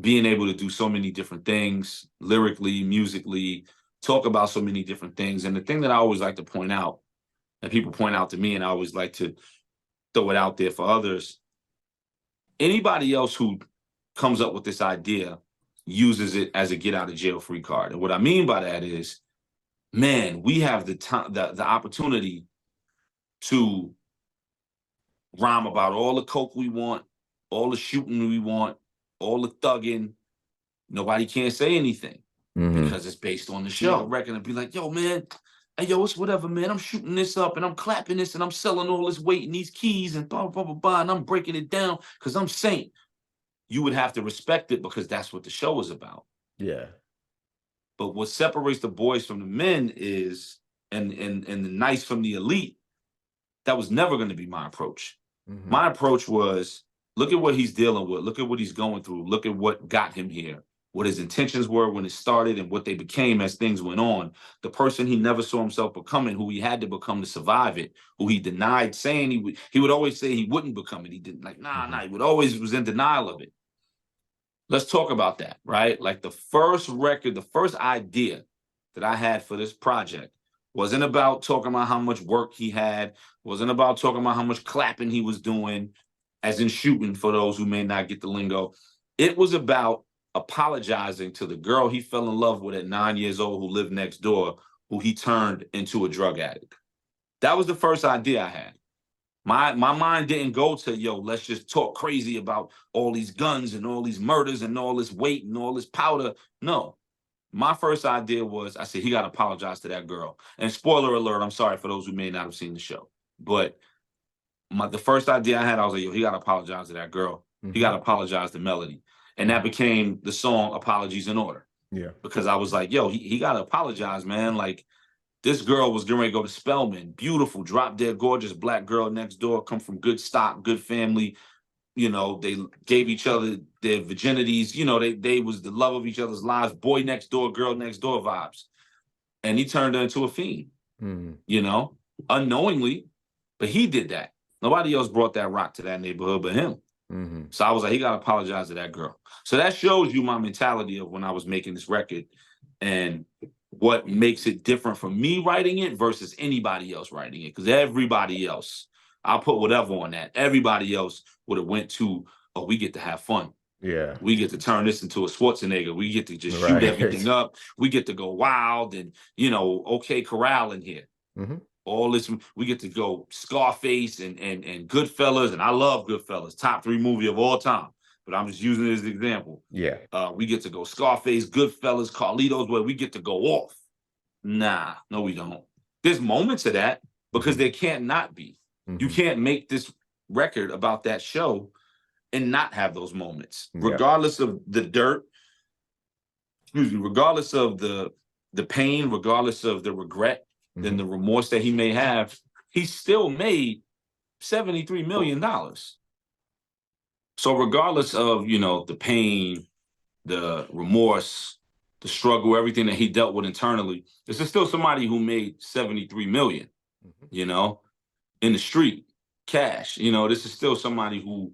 being able to do so many different things lyrically, musically, talk about so many different things. And the thing that I always like to point out, and people point out to me, and I always like to throw it out there for others, anybody else who comes up with this idea uses it as a get out of jail free card. And what I mean by that is, man, we have the time, the opportunity to rhyme about all the coke we want, all the shooting we want, all the thugging. Nobody can't say anything Hmm. because it's based on the show. Reckon and be like, yo, man, hey, yo, it's whatever, man. I'm shooting this up and I'm clapping this and I'm selling all this weight and these keys and blah, blah, blah, blah, and I'm breaking it down because I'm Saint. You would have to respect it because that's what the show is about. Yeah. But what separates the boys from the men is, and the nice from the elite, that was never going to be my approach. Hmm. My approach was, look at what he's dealing with. Look at what he's going through. Look at what got him here, what his intentions were when it started and what they became as things went on. The person he never saw himself becoming, who he had to become to survive it, who he denied saying he would always say he wouldn't become it. He didn't, like, nah, Hmm. he would always was in denial of it. Let's talk about that, right? Like the first record, the first idea that I had for this project wasn't about talking about how much work he had, wasn't about talking about how much clapping he was doing, as in shooting for those who may not get the lingo. It was about apologizing to the girl he fell in love with at 9 years old who lived next door, who he turned into a drug addict. That was the first idea I had. My mind didn't go to, yo, let's just talk crazy about all these guns and all these murders and all this weight and all this powder. No. My first idea was, I said, he got to apologize to that girl. And spoiler alert, I'm sorry for those who may not have seen the show. But the first idea I had, I was like, yo, he got to apologize to that girl. He got Hmm. to apologize to Melody. And that Hmm. became the song Apologies in Order. Yeah. Because I was like, yo, he got to apologize, man. Like, this girl was getting ready to go to Spelman. Beautiful, drop dead, gorgeous black girl next door, come from good stock, good family. They gave each other their virginities. They was the love of each other's lives. Boy next door, girl next door vibes. And he turned her into a fiend, Hmm. you know, unknowingly. But he did that. Nobody else brought that rock to that neighborhood but him. Hmm. So I was like, he got to apologize to that girl. So that shows you my mentality of when I was making this record and what makes it different from me writing it versus anybody else writing it. Because everybody else, I'll put whatever on that. Everybody else would have went to, oh, we get to have fun. Yeah. We get to turn this into a Schwarzenegger. We get to just shoot everything Right. up. We get to go wild and, okay, corral in here. Hmm. All this, we get to go Scarface and Goodfellas, and I love Goodfellas, top 3 movie of all time. But I'm just using it as an example. Yeah. We get to go Scarface, Goodfellas, Carlitos, where we get to go off. Nah, no, we don't. There's moments of that because Hmm. there can't not be. You Hmm. can't make this record about that show and not have those moments, Yeah. regardless of the dirt. Excuse me, regardless of the pain, regardless of the regret and Hmm. the remorse that he may have, he still made $73 million. So regardless of the pain, the remorse, the struggle, everything that he dealt with internally, this is still somebody who made 73 million, Hmm. you know, in the street, cash. This is still somebody who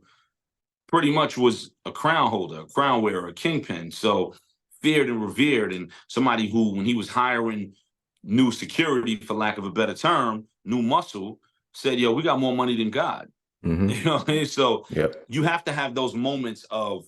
pretty much was a crown holder, a crown wearer, a kingpin. So feared and revered, and somebody who, when he was hiring new security, for lack of a better term, new muscle, said, yo, we got more money than God. Hmm. You know what I mean? So Yep. you have to have those moments of,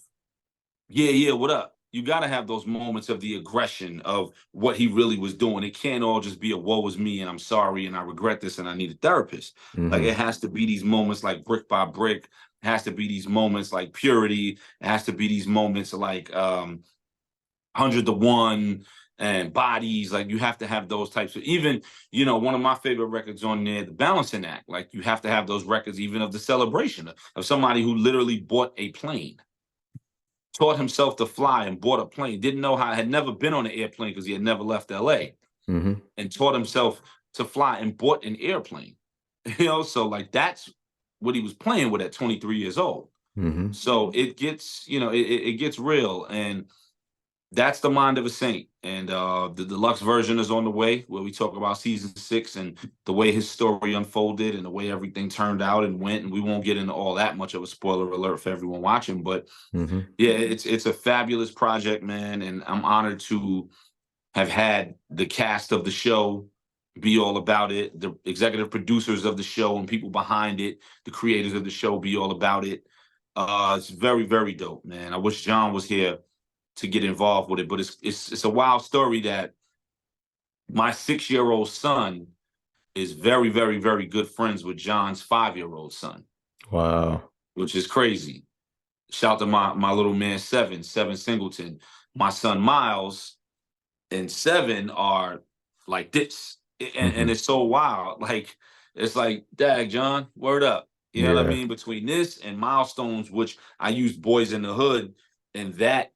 yeah, what up? You got to have those moments of the aggression of what he really was doing. It can't all just be a woe is me and I'm sorry and I regret this and I need a therapist. Like it Hmm. has to be these moments like brick by brick. It has to be these moments like purity. It has to be these moments like 100 to 1 and bodies. Like you have to have those types of, even, one of my favorite records on there, the Balancing Act. Like you have to have those records even of the celebration of somebody who literally bought a plane, taught himself to fly and bought a plane, didn't know how, had never been on an airplane because he had never left LA, Hmm. and taught himself to fly and bought an airplane. So like that's what he was playing with at 23 years old. Mm-hmm. So it gets, it gets real, and that's the mind of a saint. And the deluxe version is on the way, where we talk about season 6 and the way his story unfolded and the way everything turned out and went. And we won't get into all that much of a spoiler alert for everyone watching, but Mm-hmm. yeah, it's a fabulous project, man, and I'm honored to have had the cast of the show be all about it, the executive producers of the show and people behind it, the creators of the show be all about it. It's very, very dope, man. I wish John was here to get involved with it, but it's a wild story that my 6-year-old son is very, very, very good friends with John's 5-year-old son, Wow. which is crazy. Shout to my little man Seven Singleton. My son Miles and Seven are like this, and Mm-hmm. it's so wild. Like it's like, Dag John, word up. You know what I Yeah. mean? Between this and Milestones, which I use Boys in the Hood, and that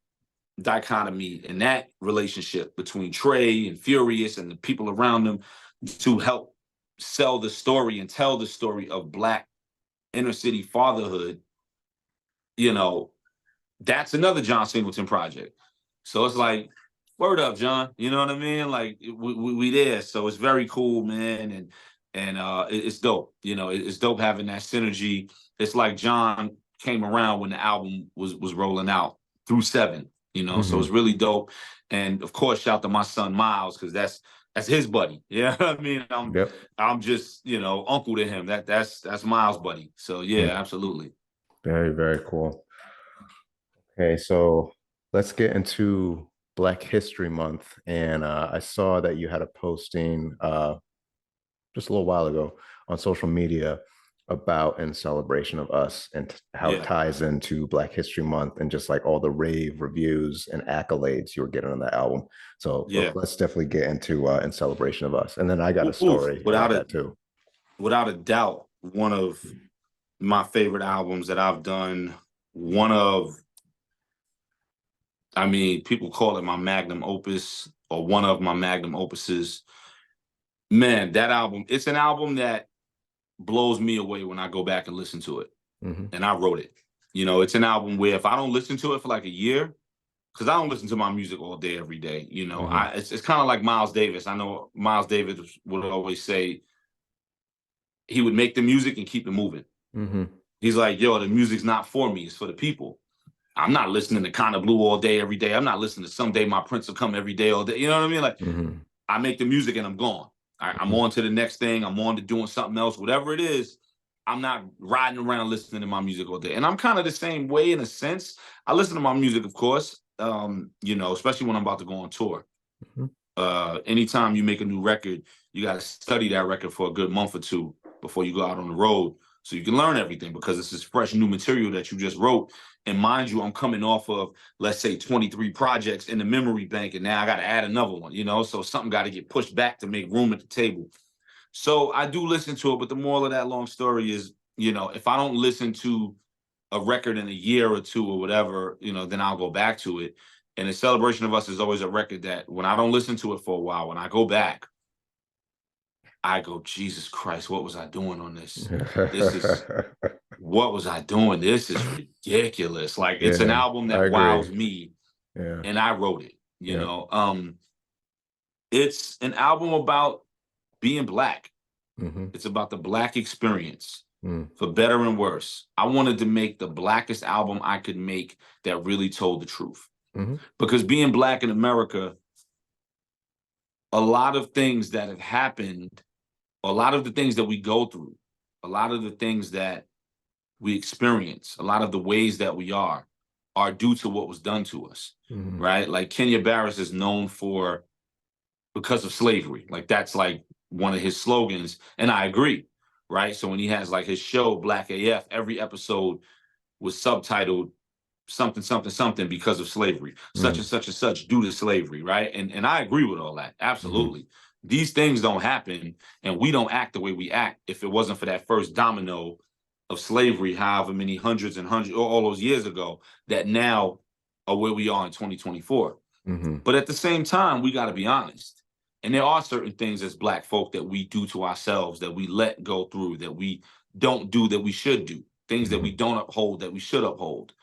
dichotomy and that relationship between Trey and Furious and the people around them to help sell the story and tell the story of Black inner city fatherhood, you know, that's another John Singleton project. So it's like, word up, John. You know what I mean? Like we there. So it's very cool, man. And it's dope. It's dope having that synergy. It's like John came around when the album was rolling out through Seven. So it's Mm-hmm. really dope. And of course, shout to my son Miles, because that's his buddy. Yeah, I mean, Yep. I'm just uncle to him. That's Miles' buddy. So yeah, Mm. absolutely. Very, very cool. Okay, so let's get into Black History Month. And I saw that you had a posting just a little while ago on social media about in celebration of us and how it Yeah, ties into Black History Month and just like all the rave reviews and accolades you were getting on that album. So yeah. let's definitely get into in celebration of us. And then I got a Oof, story about that too. without a doubt, one of my favorite albums that I've done. One of, I mean, people call it my magnum opus or one of my magnum opuses. Man, that album, it's an album that blows me away when I go back and listen to it. Hmm. And I wrote it. It's an album where if I don't listen to it for like a year, because I don't listen to my music all day, every day, Hmm. it's kind of like Miles Davis. I know Miles Davis would always say he would make the music and keep it moving. Hmm. He's like, yo, the music's not for me, it's for the people. I'm not listening to Kind of Blue all day, every day. I'm not listening to Someday My Prince Will Come every day, all day. You know what I mean? Like, Hmm. I make the music and I'm gone. I'm Hmm. on to the next thing. I'm on to doing something else, whatever it is. I'm not riding around listening to my music all day. And I'm kind of the same way in a sense. I listen to my music, of course, especially when I'm about to go on tour. Hmm. Anytime you make a new record, you got to study that record for a good month or two before you go out on the road so you can learn everything, because it's this fresh new material that you just wrote. And mind you, I'm coming off of, let's say, 23 projects in the memory bank, and now I got to add another one, so something got to get pushed back to make room at the table. So I do listen to it, but the moral of that long story is, if I don't listen to a record in a year or two or whatever, then I'll go back to it. And the Celebration of Us is always a record that when I don't listen to it for a while, when I go back, I go, Jesus Christ, what was I doing on this? This is What was I doing? This is ridiculous. Like, it's an Yeah, album I that agree. wows me, Yeah. and I wrote it. Yeah. It's an album about being Black. Hmm. It's about the Black experience, Mm. for better and worse. I wanted to make the Blackest album I could make that really told the truth. Hmm. Because being Black in America, a lot of things that have happened, a lot of the things that we go through, a lot of the things that we experience, a lot of the ways that we are due to what was done to us, Hmm. right? Like Kenya Barris is known for because of slavery. Like that's like one of his slogans, and I agree, right? So when he has like his show Black AF, every episode was subtitled something, something, something because of slavery, such and Mm. such and such due to slavery, right? And I agree with all that. Hmm. Absolutely. These things don't happen and we don't act the way we act if it wasn't for that first domino of slavery, however many hundreds and hundreds, all those years ago, that now are where we are in 2024. Hmm. But at the same time, we got to be honest. And there are certain things as Black folk that we do to ourselves, that we let go through, that we don't do, that we should do, things that we don't uphold, that we should uphold.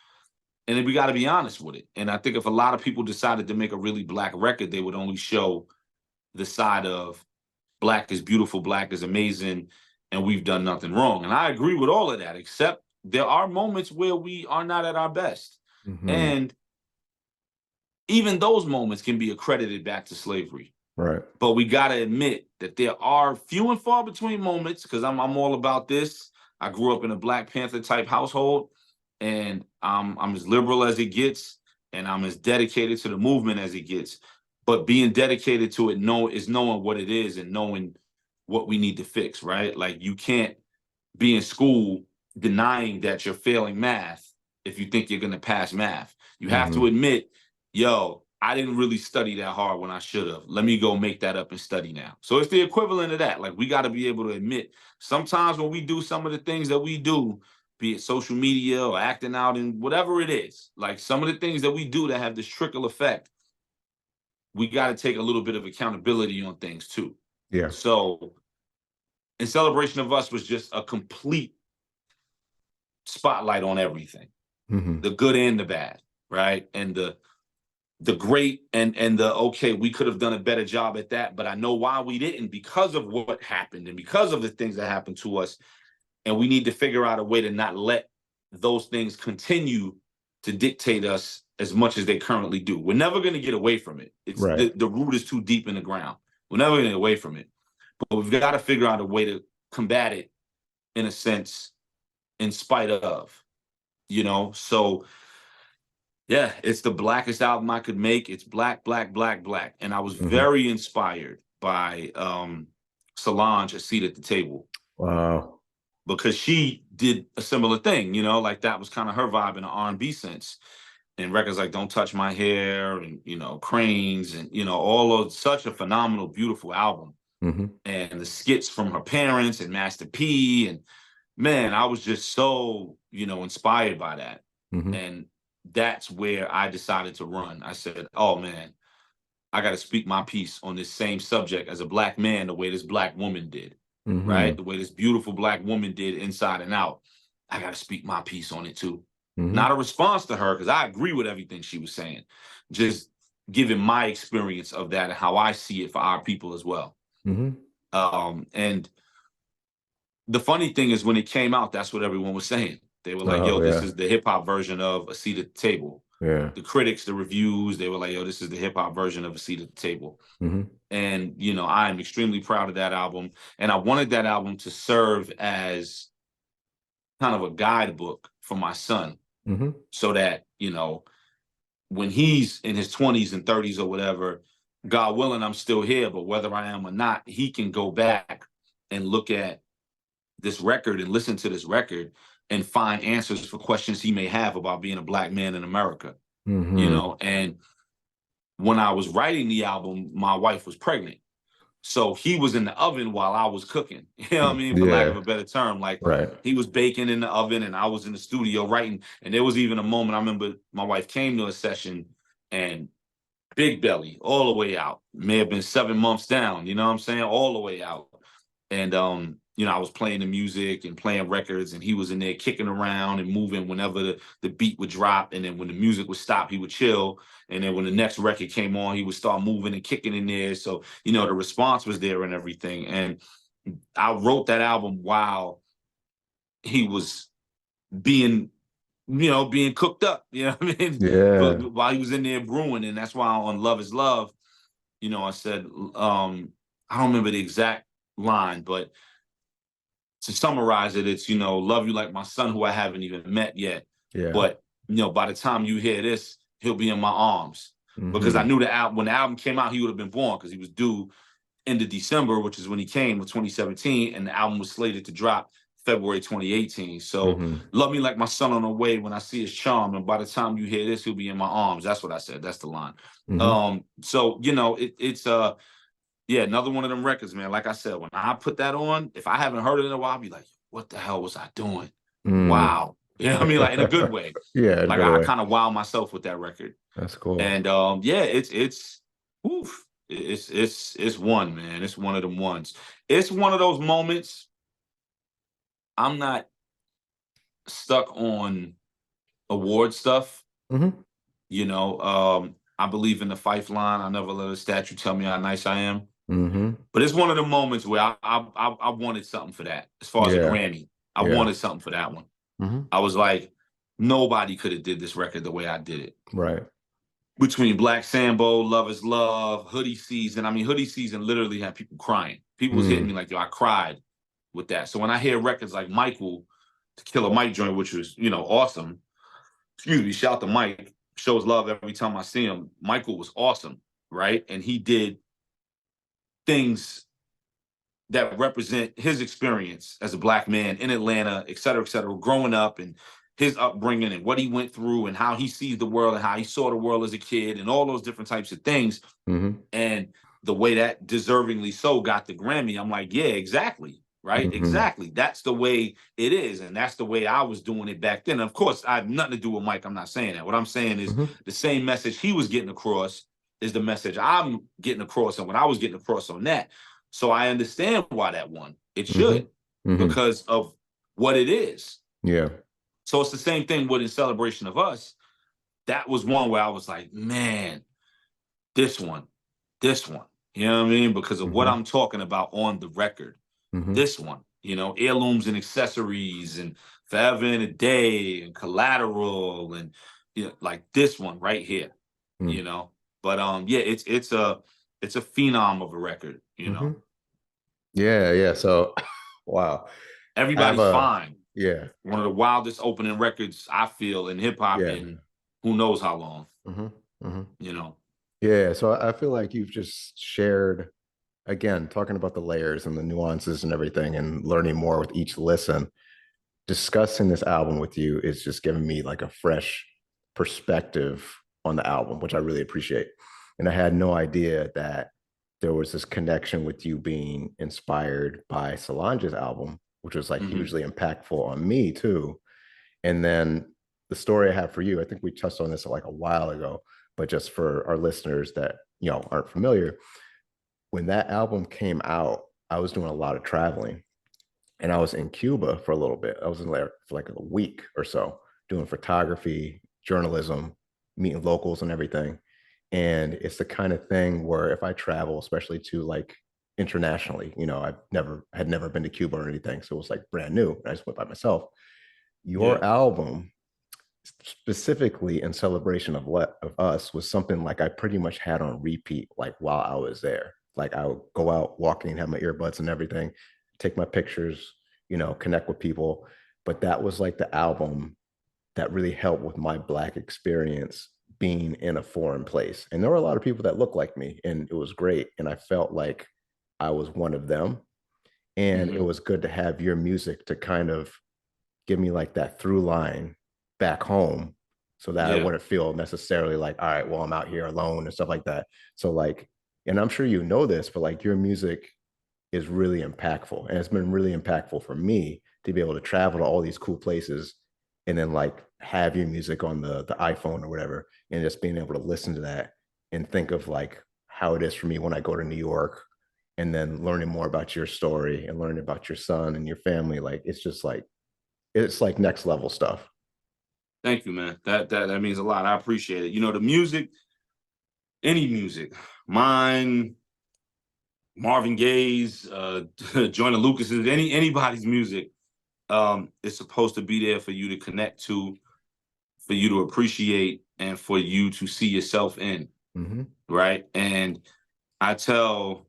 And then we got to be honest with it. And I think if a lot of people decided to make a really Black record, they would only show the side of Black is beautiful, Black is amazing, and we've done nothing wrong. And I agree with all of that, except there are moments where we are not at our best. Mm-hmm. And even those moments can be accredited back to slavery. Right. But we got to admit that there are few and far between moments, because I'm all about this. I grew up in a Black Panther type household, and I'm as liberal as it gets, and I'm as dedicated to the movement as it gets. But being dedicated to it is knowing what it is and knowing what we need to fix, right? Like, you can't be in school denying that you're failing math if you think you're going to pass math. You have to admit, yo, I didn't really study that hard when I should have. Let me go make that up and study now. So it's the equivalent of that. Like, we got to be able to admit sometimes when we do some of the things that we do, be it social media or acting out and whatever it is, like some of the things that we do that have this trickle effect, we got to take a little bit of accountability on things too. Yeah. So In Celebration of Us was just a complete spotlight on everything, the good and the bad, right? And the great and the okay, we could have done a better job at that, but I know why we didn't, because of what happened and because of the things that happened to us. And we need to figure out a way to not let those things continue to dictate us as much as they currently do. We're never going to get away from it. It's Right. the root is too deep in the ground. We're never going to get away from it. But we've got to figure out a way to combat it, in a sense, in spite of, So yeah, it's the blackest album I could make. It's Black, Black, Black, Black. And I was very inspired by Solange, A Seat at the Table, Wow. because she did a similar thing, like that was kind of her vibe in an R&B sense. And records like Don't Touch My Hair and, Cranes and, all of such a phenomenal, beautiful album. And the skits from her parents and Master P. And man, I was just so, inspired by that. And that's where I decided to run. I said, oh man, I got to speak my piece on this same subject as a Black man, the way this Black woman did, right? The way this beautiful Black woman did, inside and out. I got to speak my piece on it too. Not a response to her, because I agree with everything she was saying. Just giving my experience of that and how I see it for our people as well. And the funny thing is, when it came out, that's what everyone was saying. They were like, yo, this is the hip hop version of A Seat at the Table. Yeah. The critics, the reviews, they were like, yo, this is the hip hop version of A Seat at the Table. And, I am extremely proud of that album. And I wanted that album to serve as kind of a guidebook for my son, so that, when he's in his 20s and 30s or whatever, God willing, I'm still here, but whether I am or not, he can go back and look at this record and listen to this record and find answers for questions he may have about being a Black man in America. And when I was writing the album, my wife was pregnant. So he was in the oven while I was cooking, for lack of a better term. Like, he was baking in the oven and I was in the studio writing. And there was even a moment, I remember my wife came to a session and big belly all the way out, may have been 7 months down, all the way out. And, I was playing the music and playing records, and he was in there kicking around and moving whenever the beat would drop. And then when the music would stop, he would chill. And then when the next record came on, he would start moving and kicking in there. So, the response was there and everything. And I wrote that album while he was being cooked up, Yeah. while he was in there brewing. And that's why on Love Is Love, I said, I don't remember the exact line, but to summarize it, it's, love you like my son, who I haven't even met yet. Yeah. But, by the time you hear this, he'll be in my arms. Because I knew when the album came out, he would have been born, because he was due end of December, which is when he came, with 2017. And the album was slated to drop February 2018. So love me like my son on the way, when I see his charm. And by the time you hear this, he'll be in my arms. That's what I said. That's the line. So, it's another one of them records, man. Like I said, when I put that on, if I haven't heard it in a while, I'll be like, what the hell was I doing? Wow. Like, in a good way. Yeah. Like, I kind of wow myself with that record. That's cool. And it's oof. It's one, man. It's one of them ones. It's one of those moments. I'm not stuck on award stuff. Hmm. You know, I believe in the Fife line. I never let a statue tell me how nice I am. Hmm. But it's one of the moments where I wanted something for that. As far as a Yeah. Grammy, I Yeah. wanted something for that one. Hmm. I was like, nobody could have did this record the way I did it. Right. Between Black Sambo, Love Is Love, Hoodie Season. I mean, Hoodie Season literally had people crying. People was hitting Mm. me like, yo, I cried with that. So when I hear records like Michael, to Killer Mike joint, which was, you know, awesome. Excuse me, shout to Mike. Shows love every time I see him. Michael was awesome, right? And he did things that represent his experience as a Black man in Atlanta, et cetera, growing up and his upbringing and what he went through and how he sees the world and how he saw the world as a kid and all those different types of things. Hmm. And the way that deservingly so got the Grammy, I'm like, yeah, exactly. Right. Hmm. Exactly. That's the way it is. And that's the way I was doing it back then. And of course, I have nothing to do with Mike. I'm not saying that. What I'm saying is Hmm. the same message he was getting across is the message I'm getting across and what I was getting across on that. So I understand why that won. It Hmm. should, Hmm. because of what it is. Yeah. So it's the same thing with In Celebration of Us. That was one where I was like, man, this one, this one. You know what I mean? Because of what Hmm. I'm talking about on the record. Hmm. This one, you know, heirlooms and accessories and Forever in a Day and Collateral and you know, like this one right here, you Hmm. know. But yeah, it's a phenom of a record, you know. Hmm. Yeah. Yeah. So, wow. I have Everybody's a, fine. yeah. One of the wildest opening records I feel in hip hop Yeah. in who knows how long, Hmm. Hmm. you know. Yeah. So I feel like you've just shared, again, talking about the layers and the nuances and everything and learning more with each listen. Discussing this album with you is just giving me like a fresh perspective on the album, which I really appreciate. And I had no idea that there was this connection with you being inspired by Solange's album, which was like Mm-hmm. hugely impactful on me too. And then the story I have for you, I think we touched on this like a while ago, but just for our listeners that aren't familiar, when that album came out, I was doing a lot of traveling and I was in Cuba for a little bit. I was in there for like a week or so doing photography, journalism, meeting locals and everything. And it's the kind of thing where if I travel, especially to like internationally, I had never been to Cuba or anything. So it was like brand new. I just went by myself. Yeah. Your album, specifically in celebration of us, was something like I pretty much had on repeat like while I was there. Like I would go out walking, have my earbuds and everything, take my pictures, connect with people. But that was like the album that really helped with my Black experience being in a foreign place. And there were a lot of people that looked like me, and it was great. And I felt like I was one of them. And it Mm-hmm. was good to have your music to kind of give me like that through line back home so that I Yeah. wouldn't feel necessarily like, all right, well, I'm out here alone and stuff like that. So like, and I'm sure you know this, but like your music is really impactful. And it's been really impactful for me to be able to travel to all these cool places and then like have your music on the iPhone or whatever, and just being able to listen to that and think of like how it is for me when I go to New York and then learning more about your story and learning about your son and your family. Like it's like next level stuff. Thank you, man. That means a lot. I appreciate it. You know, the music, any music, mine, Marvin Gaye's, Joyner Lucas's, anybody's music, is supposed to be there for you to connect to, for you to appreciate, and for you to see yourself in, Mm-hmm. right? And I tell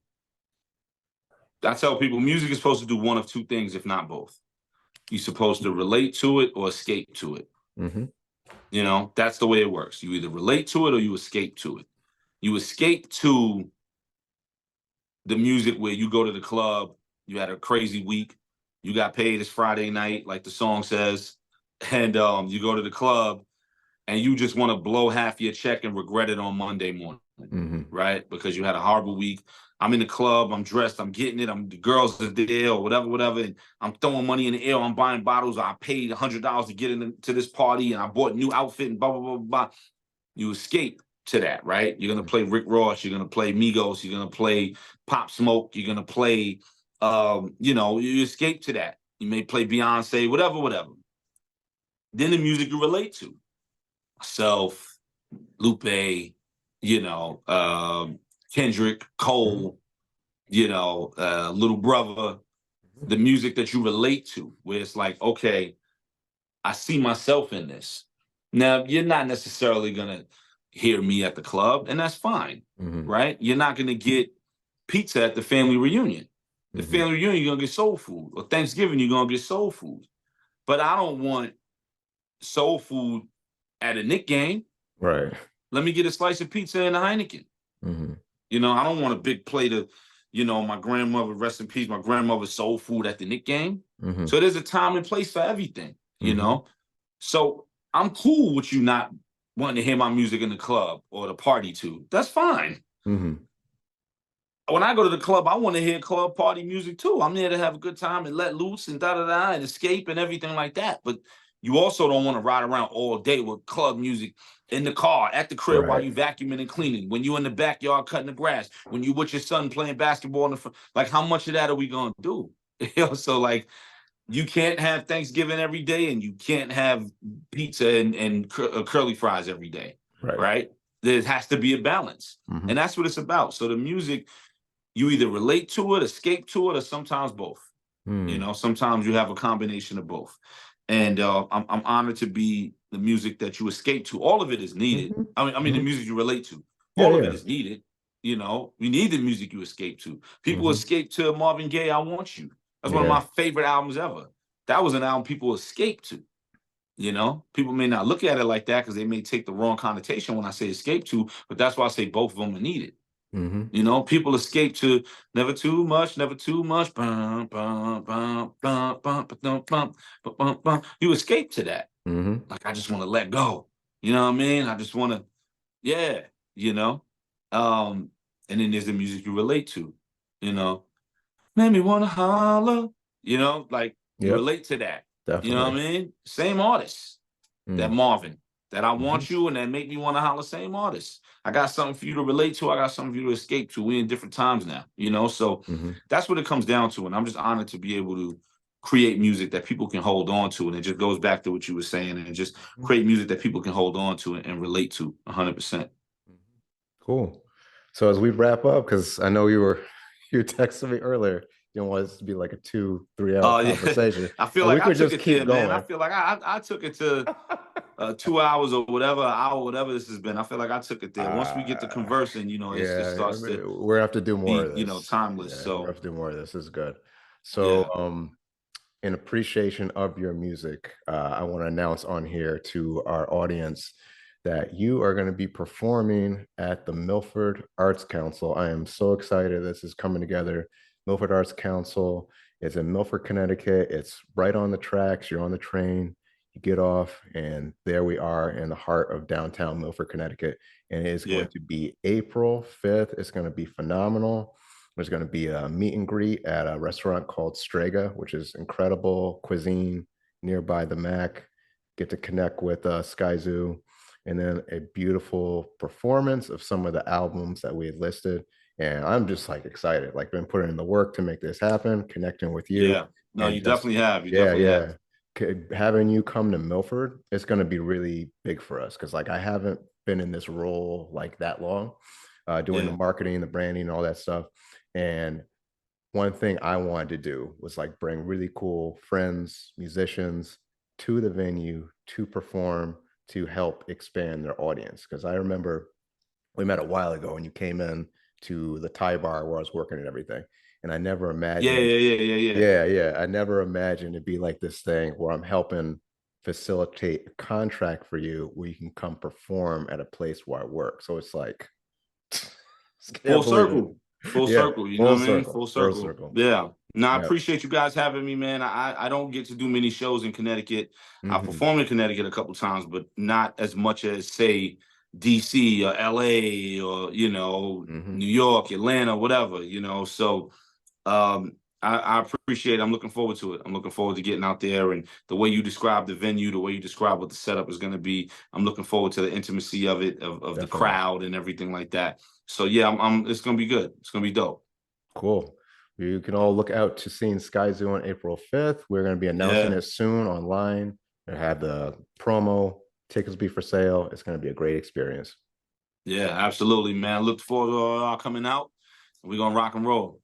I tell people music is supposed to do one of two things, if not both. You're supposed to relate to it or escape to it. Mm-hmm. You know, that's the way it works. You either relate to it or you escape to it. You escape to the music where you go to the club, you had a crazy week, you got paid this Friday night, like the song says, and you go to the club and you just want to blow half your check and regret it on Monday morning, Mm-hmm. right? Because you had a horrible week. I'm in the club, I'm dressed, I'm getting it, the girls are there or whatever, and I'm throwing money in the air, I'm buying bottles, I paid $100 to get into this party, and I bought a new outfit and blah, blah, blah, blah. You escape to that, right? You're gonna play Rick Ross, you're gonna play Migos, you're gonna play Pop Smoke, you're gonna play, you escape to that. You may play Beyonce, whatever, whatever. Then the music you relate to, Self, Lupe, Kendrick, Cole, Little Brother, the music that you relate to, where it's like, okay, I see myself in this. Now, you're not necessarily gonna hear me at the club, and that's fine, right? You're not gonna get pizza at the family reunion. The family reunion, you're gonna get soul food. Or Thanksgiving, you're gonna get soul food. But I don't want soul food at a Knick game. Right. Let me get a slice of pizza and a Heineken. I don't want a big plate of, my grandmother, rest in peace, my grandmother's soul food at the Knick game. So there's a time and place for everything, So I'm cool with you not wanting to hear my music in the club or the party too. That's fine. When I go to the club, I want to hear club party music too. I'm there to have a good time and let loose and da-da-da and escape and everything like that. But you also don't want to ride around all day with club music in the car, at the crib while you vacuuming and cleaning, when you in the backyard cutting the grass, when you with your son playing basketball in the front. Like, how much of that are we going to do? So like, you can't have Thanksgiving every day and you can't have pizza and curly fries every day, right? There has to be a balance. And that's what it's about. So the music, you either relate to it, escape to it, or sometimes both. Sometimes you have a combination of both. And I'm honored to be the music that you escape to. All of it is needed. I mean, the music you relate to. All of it is needed. We need the music you escape to. People escape to Marvin Gaye, I Want You. That's one of my favorite albums ever. That was an album people escaped to. People may not look at it like that because they may take the wrong connotation when I say escape to, but that's why I say both of them are needed. People escape to Never Too Much, Never Too Much. Bum, bum, bum, bum, bum, bum, bum, bum, bum. You escape to that. Like, I just want to let go. You know what I mean? I just want to, and then there's the music you relate to, made me want to holler, like you relate to that. Definitely. You know what I mean? Same artist, that Marvin. That I Want You and that make me want to holler, same artist. I got something for you to relate to. I got something for you to escape to. We in different times now, So that's what it comes down to. And I'm just honored to be able to create music that people can hold on to. And it just goes back to what you were saying, and just create music that people can hold on to and relate to 100%. Cool. So as we wrap up, because I know you were texting me earlier, you don't want this to be like a 2-3 hour conversation. I feel like I took it there, man. I feel like I took it to 2 hours or whatever, an hour, whatever this has been. I feel like I took it there. Once we get to conversing, it starts to we're gonna have to do more of this. Timeless. So we're gonna have to do more of this. This is good. So in appreciation of your music, I want to announce on here to our audience that you are going to be performing at the Milford Arts Council. I am so excited this is coming together. Milford Arts Council is in Milford, Connecticut. It's right on the tracks. You're on the train, you get off, and there we are in the heart of downtown Milford, Connecticut. And it is going to be April 5th. It's going to be phenomenal. There's going to be a meet and greet at a restaurant called Strega, which is incredible cuisine nearby the Mac. Get to connect with Skyzoo. And then a beautiful performance of some of the albums that we had listed. And I'm just like excited, like been putting in the work to make this happen, connecting with you. Yeah, no, you definitely have. You definitely have. Having you come to Milford, it's going to be really big for us because like I haven't been in this role like that long, doing the marketing, the branding, all that stuff. And one thing I wanted to do was like bring really cool friends, musicians to the venue to perform, to help expand their audience. Because I remember we met a while ago and you came in to the Thai bar where I was working and everything. And I never imagined. Yeah. I never imagined it'd be like this thing where I'm helping facilitate a contract for you where you can come perform at a place where I work. So it's like full circle. Full circle, you know what I mean? Full circle. Full circle. Yeah. No, I appreciate you guys having me, man. I don't get to do many shows in Connecticut. I performed in Connecticut a couple times, but not as much as, say, DC or LA or, New York, Atlanta, whatever, So I appreciate it. I'm looking forward to it. I'm looking forward to getting out there, and the way you describe the venue, the way you describe what the setup is going to be. I'm looking forward to the intimacy of it, of the Definitely. crowd and everything like that. So yeah, I'm it's going to be good. It's going to be dope. Cool. You can all look out to seeing Skyzoo on April 5th. We're going to be announcing Yeah. it soon online. We have the promo. Tickets will be for sale. It's going to be a great experience. Yeah, absolutely, man. Look forward to coming out. We're gonna rock and roll.